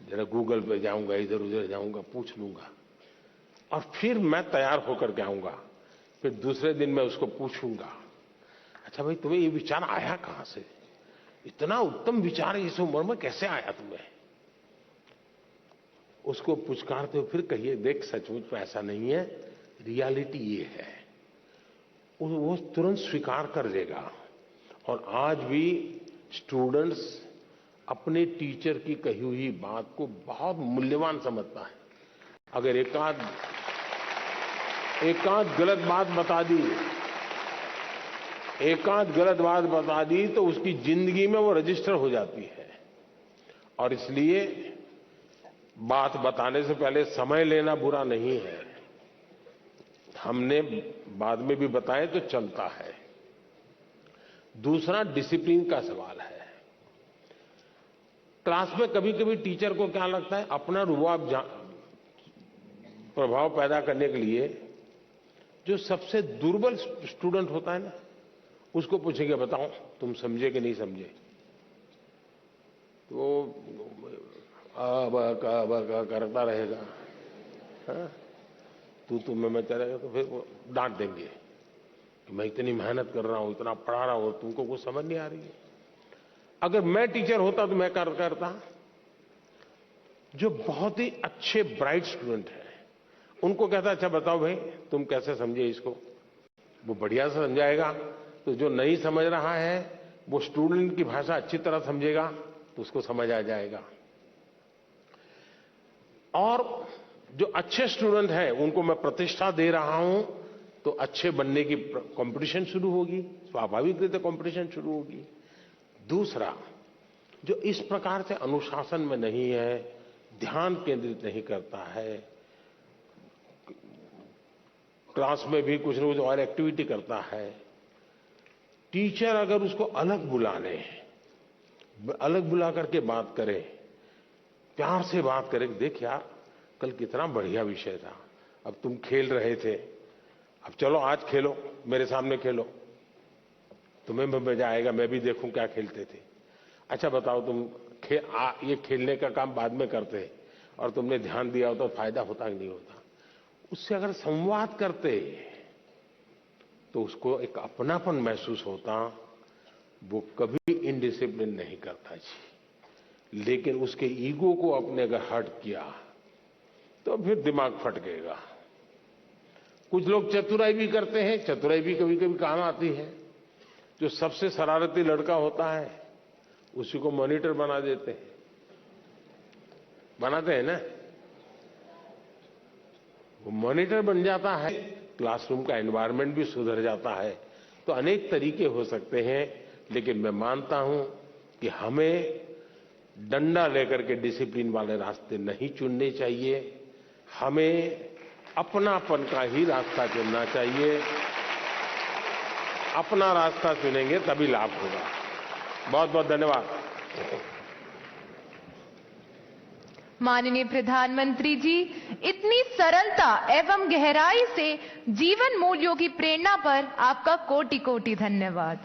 [SPEAKER 4] जरा गूगल पे जाऊंगा, इधर उधर जाऊंगा, पूछ लूंगा और फिर मैं तैयार होकर के आऊंगा। फिर दूसरे दिन मैं उसको पूछूंगा, अच्छा भाई तुम्हें ये विचार आया कहां से, इतना उत्तम विचार इस उम्र में कैसे आया तुम्हें? उसको पुचकारते हो, फिर कहिए देख सचमुच में ऐसा नहीं है, रियलिटी ये है। वो तुरंत स्वीकार कर लेगा। और आज भी स्टूडेंट्स अपने टीचर की कही हुई बात को बहुत मूल्यवान समझता है। अगर एकाध गलत बात बता दी, तो उसकी जिंदगी में वो रजिस्टर हो जाती है। और इसलिए बात बताने से पहले समय लेना बुरा नहीं है, हमने बाद में भी बताए तो चलता है। दूसरा डिसिप्लिन का सवाल है। क्लास में कभी कभी टीचर को क्या लगता है, अपना रुबाब प्रभाव पैदा करने के लिए जो सबसे दुर्बल स्टूडेंट होता है ना, उसको पूछेंगे बताओ तुम समझे कि नहीं समझे, तो करता रहेगा, तू मैं चलेगा, तो फिर वो डांट देंगे कि मैं इतनी मेहनत कर रहा हूं, इतना पढ़ा रहा हूं, तुमको कुछ समझ नहीं आ रही है। अगर मैं टीचर होता तो मैं करता, जो बहुत ही अच्छे ब्राइट स्टूडेंट हैं उनको कहता अच्छा बताओ भाई तुम कैसे समझे इसको, वो बढ़िया से समझाएगा, तो जो नहीं समझ रहा है वो स्टूडेंट की भाषा अच्छी तरह समझेगा तो उसको समझ आ जाएगा। और जो अच्छे स्टूडेंट हैं उनको मैं प्रतिष्ठा दे रहा हूं तो अच्छे बनने की कंपटीशन शुरू होगी, स्वाभाविक रीति कंपटीशन शुरू होगी। दूसरा, जो इस प्रकार से अनुशासन में नहीं है, ध्यान केंद्रित नहीं करता है, क्लास में भी कुछ न कुछ और एक्टिविटी करता है, टीचर अगर उसको अलग बुला ले, अलग बुला करके बात करे, प्यार से बात करे, देख यार कल कितना बढ़िया विषय था, अब तुम खेल रहे थे, अब चलो आज खेलो, मेरे सामने खेलो, तुम्हें भी मजा आएगा, मैं भी देखूं क्या खेलते थे। अच्छा बताओ तुम ये खेलने का काम बाद में करते और तुमने ध्यान दिया होता तो फायदा होता कि नहीं होता। उससे अगर संवाद करते तो उसको एक अपनापन महसूस होता, वो कभी इनडिसिप्लिन नहीं करता जी। लेकिन उसके ईगो को अपने अगर हर्ट किया तो फिर दिमाग फट गएगा। कुछ लोग चतुराई भी करते हैं, चतुराई भी कभी कभी काम आती है। जो सबसे शरारती लड़का होता है उसी को मॉनिटर बना देते हैं, बनाते हैं ना, वो मॉनिटर बन जाता है, क्लासरूम का एनवायरनमेंट भी सुधर जाता है। तो अनेक तरीके हो सकते हैं, लेकिन मैं मानता हूं कि हमें डंडा लेकर के डिसिप्लिन वाले रास्ते नहीं चुनने चाहिए, हमें अपनापन का ही रास्ता चुनना चाहिए। अपना रास्ता चुनेंगे तभी लाभ होगा। बहुत बहुत धन्यवाद।
[SPEAKER 11] माननीय प्रधानमंत्री जी, इतनी सरलता एवं गहराई से जीवन मूल्यों की प्रेरणा पर आपका कोटि कोटि धन्यवाद।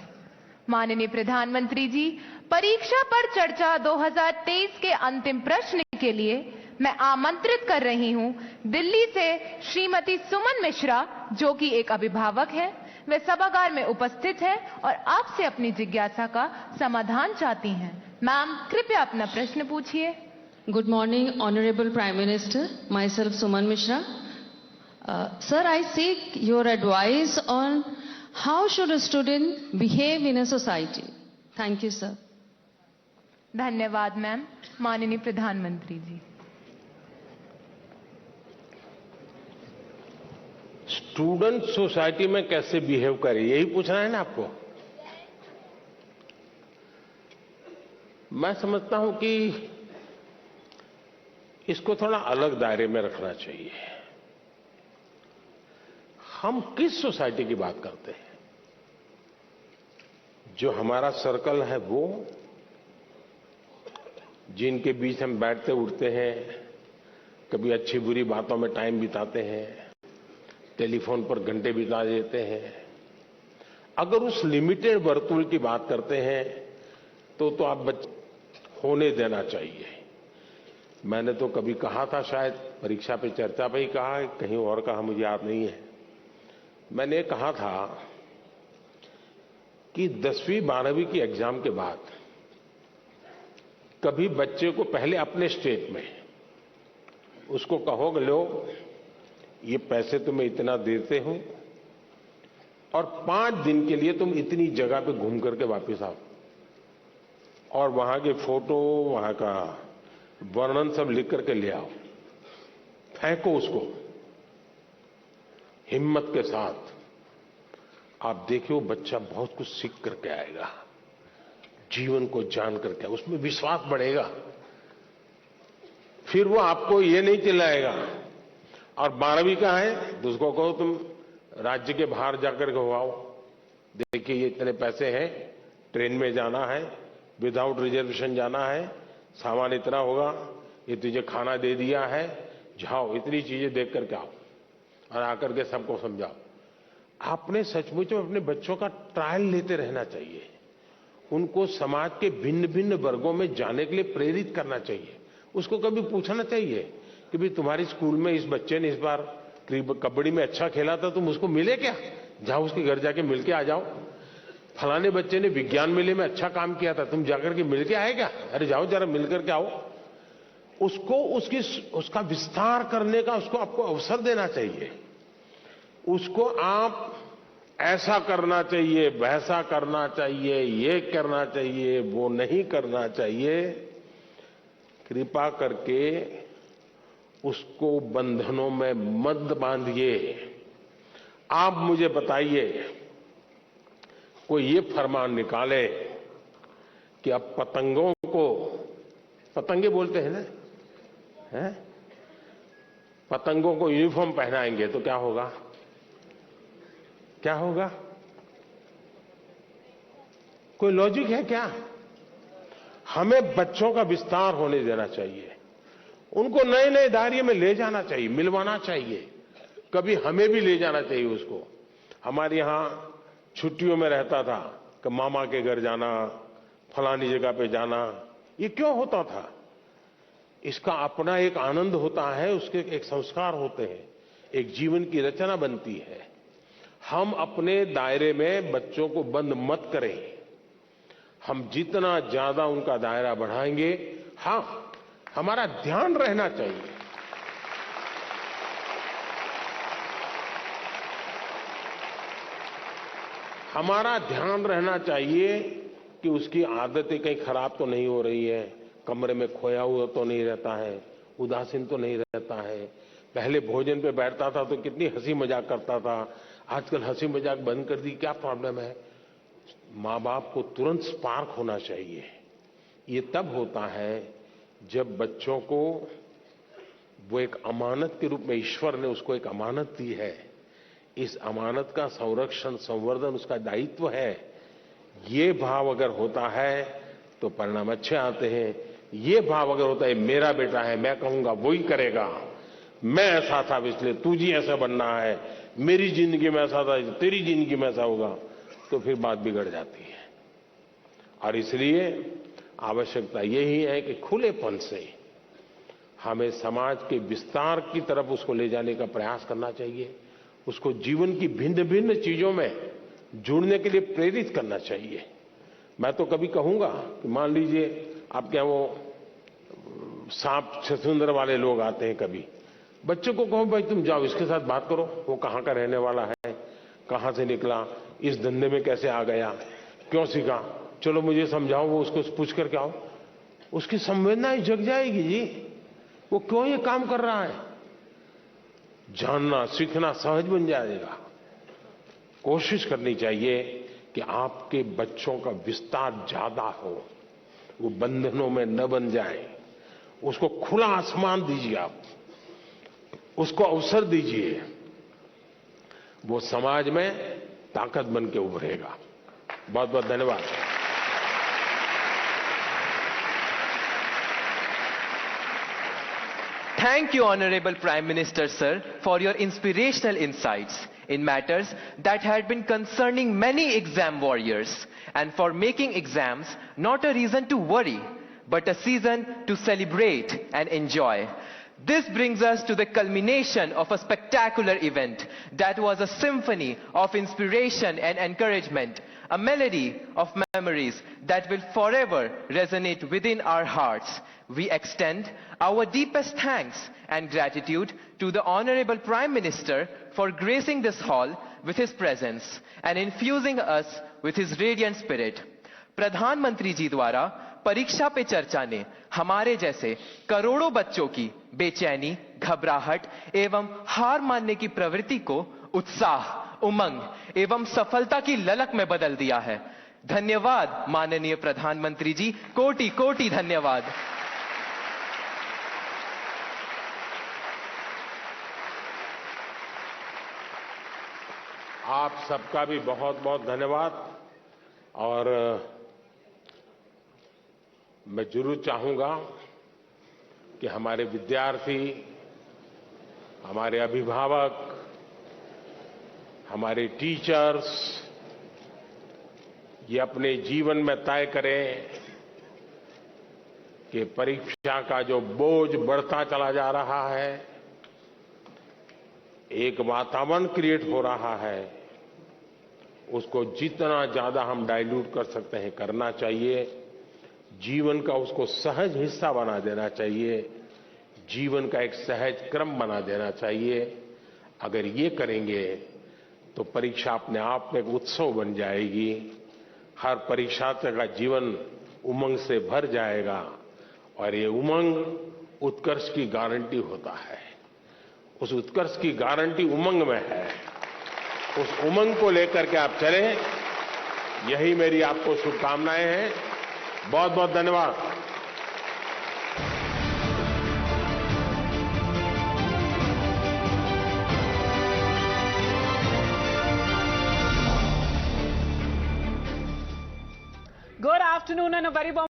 [SPEAKER 11] माननीय प्रधानमंत्री जी, परीक्षा पर चर्चा 2023 के अंतिम प्रश्न के लिए मैं आमंत्रित कर रही हूं दिल्ली से श्रीमती सुमन मिश्रा, जो कि एक अभिभावक है। वे सभागार में उपस्थित हैं और आपसे अपनी जिज्ञासा का समाधान चाहती हैं। मैम, कृपया अपना प्रश्न पूछिए।
[SPEAKER 7] Good morning, Honorable Prime Minister. Myself, Suman Mishra. Sir, I seek your advice on how should a student behave in a society. Thank you, sir.
[SPEAKER 11] धन्यवाद मैम। माननीय प्रधानमंत्री जी।
[SPEAKER 4] स्टूडेंट सोसाइटी में कैसे बिहेव करे, यही पूछना है ना आपको। मैं समझता हूं कि इसको थोड़ा अलग दायरे में रखना चाहिए। हम किस सोसाइटी की बात करते हैं? जो हमारा सर्कल है वो, जिनके बीच हम बैठते उठते हैं, कभी अच्छी बुरी बातों में टाइम बिताते हैं, टेलीफोन पर घंटे बिता देते हैं। अगर उस लिमिटेड वर्तुल की बात करते हैं तो आप बच्चे होने देना चाहिए। मैंने तो कभी कहा था, शायद परीक्षा पे चर्चा पे ही कहा, कहीं और कहा मुझे याद नहीं है। मैंने कहा था कि 10वीं 12वीं की एग्जाम के बाद कभी बच्चे को पहले अपने स्टेट में उसको कहोगे, लो ये पैसे तुम्हें इतना देते हूं और 5 दिन के लिए तुम इतनी जगह पे घूम करके वापस आओ, और वहां के फोटो, वहां का वर्णन सब लिख करके ले आओ, फेंको उसको हिम्मत के साथ। आप देखिए वो बच्चा बहुत कुछ सीख करके आएगा, जीवन को जान करके उसमें विश्वास बढ़ेगा। फिर वो आपको ये नहीं चिल्लाएगा। और 12वीं का है तो उसको कहो तुम राज्य के बाहर जाकर के हो आओ, देखिए ये इतने पैसे हैं, ट्रेन में जाना है, विदाउट रिजर्वेशन जाना है, सामान इतना होगा, ये तुझे खाना दे दिया है, जाओ इतनी चीजें देख करके आओ और आकर के सबको समझाओ। आपने सचमुच में अपने बच्चों का ट्रायल लेते रहना चाहिए। उनको समाज के भिन्न भिन्न वर्गों में जाने के लिए प्रेरित करना चाहिए। उसको कभी पूछना चाहिए कि भाई तुम्हारी स्कूल में इस बच्चे ने इस बार कबड्डी में अच्छा खेला था, तुम उसको मिले क्या? जाओ उसके घर जाके मिलके आ जाओ। फलाने बच्चे ने विज्ञान मेले में अच्छा काम किया था, तुम जाकर के मिलके आए क्या? अरे जाओ जरा मिलकर के आओ। उसको उसका विस्तार करने का उसको आपको अवसर देना चाहिए। उसको आप ऐसा करना चाहिए, वैसा करना चाहिए, ये करना चाहिए, वो नहीं करना चाहिए, कृपा करके उसको बंधनों में मत बांधिए। आप मुझे बताइए, कोई ये फरमान निकाले कि अब पतंगों को, पतंगे बोलते हैं ना, हैं? पतंगों को यूनिफॉर्म पहनाएंगे तो क्या होगा? क्या होगा? कोई लॉजिक है क्या? हमें बच्चों का विस्तार होने देना चाहिए, उनको नए नए दायरे में ले जाना चाहिए, मिलवाना चाहिए। कभी हमें भी ले जाना चाहिए उसको। हमारे यहां छुट्टियों में रहता था कि मामा के घर जाना, फलानी जगह पे जाना। ये क्यों होता था? इसका अपना एक आनंद होता है, उसके एक संस्कार होते हैं, एक जीवन की रचना बनती है। हम अपने दायरे में बच्चों को बंद मत करें। हम जितना ज्यादा उनका दायरा बढ़ाएंगे, हाँ, हमारा ध्यान रहना चाहिए। हमारा ध्यान रहना चाहिए कि उसकी आदतें कहीं खराब तो नहीं हो रही है, कमरे में खोया हुआ तो नहीं रहता है, उदासीन तो नहीं रहता है। पहले भोजन पे बैठता था तो कितनी हंसी मजाक करता था, आजकल हंसी मजाक बंद कर दी। क्या प्रॉब्लम है? माँ बाप को तुरंत स्पार्क होना चाहिए। ये तब होता है जब बच्चों को वो एक अमानत के रूप में ईश्वर ने उसको एक अमानत दी है। इस अमानत का संरक्षण, संवर्धन उसका दायित्व है। ये भाव अगर होता है तो परिणाम अच्छे आते हैं। ये भाव अगर होता है मेरा बेटा है, मैं कहूंगा वो ही करेगा, मैं ऐसा था इसलिए तुझे ऐसा बनना है, मेरी जिंदगी में ऐसा था तेरी जिंदगी में ऐसा होगा, तो फिर बात बिगड़ जाती है। और इसलिए आवश्यकता यही है कि खुलेपन से हमें समाज के विस्तार की तरफ उसको ले जाने का प्रयास करना चाहिए। उसको जीवन की भिन्न भिन्न चीजों में जुड़ने के लिए प्रेरित करना चाहिए। मैं तो कभी कहूंगा कि मान लीजिए आपके यहाँ वो सांप छछूंदर वाले लोग आते हैं, कभी बच्चों को कहो भाई तुम जाओ इसके साथ बात करो, वो कहाँ का रहने वाला है, कहाँ से निकला, इस धंधे में कैसे आ गया, क्यों सीखा, चलो मुझे समझाओ। वो उसको पूछ करके आओ, उसकी संवेदनाएं जग जाएगी जी, वो क्यों ये काम कर रहा है। जानना सीखना सहज बन जाएगा। कोशिश करनी चाहिए कि आपके बच्चों का विस्तार ज्यादा हो, वो बंधनों में न बन जाए। उसको खुला आसमान दीजिए, आप उसको अवसर दीजिए, वो समाज में ताकत बन के उभरेगा। बहुत बहुत धन्यवाद।
[SPEAKER 8] Thank you, Honorable Prime Minister, sir, for your inspirational insights in matters that had been concerning many exam warriors, and for making exams not a reason to worry, but a season to celebrate and enjoy. This brings us to the culmination of a spectacular event that was a symphony of inspiration and encouragement, a melody of memories that will forever resonate within our hearts. We extend our deepest thanks and gratitude to the Honorable Prime Minister for gracing this hall with his presence and infusing us with his radiant spirit. प्रधानमंत्री जी द्वारा परीक्षा पे चर्चा ने हमारे जैसे करोड़ों बच्चों की बेचैनी, घबराहट एवं हार मानने की प्रवृत्ति को उत्साह, उमंग एवं सफलता की ललक में बदल दिया है। धन्यवाद माननीय प्रधानमंत्री जी, कोटि कोटि धन्यवाद।
[SPEAKER 4] आप सबका भी बहुत बहुत धन्यवाद। और मैं जरूर चाहूंगा कि हमारे विद्यार्थी, हमारे अभिभावक, हमारे टीचर्स ये अपने जीवन में तय करें कि परीक्षा का जो बोझ बढ़ता चला जा रहा है, एक वातावरण क्रिएट हो रहा है, उसको जितना ज्यादा हम डाइल्यूट कर सकते हैं करना चाहिए। जीवन का उसको सहज हिस्सा बना देना चाहिए, जीवन का एक सहज क्रम बना देना चाहिए। अगर ये करेंगे तो परीक्षा अपने आप में एक उत्सव बन जाएगी। हर परीक्षार्थी का जीवन उमंग से भर जाएगा और ये उमंग उत्कर्ष की गारंटी होता है। उस उत्कर्ष की गारंटी उमंग में है। उस उमंग को लेकर के आप चलें, यही मेरी आपको शुभकामनाएं हैं। बहुत बहुत धन्यवाद।
[SPEAKER 18] Good afternoon and a very warm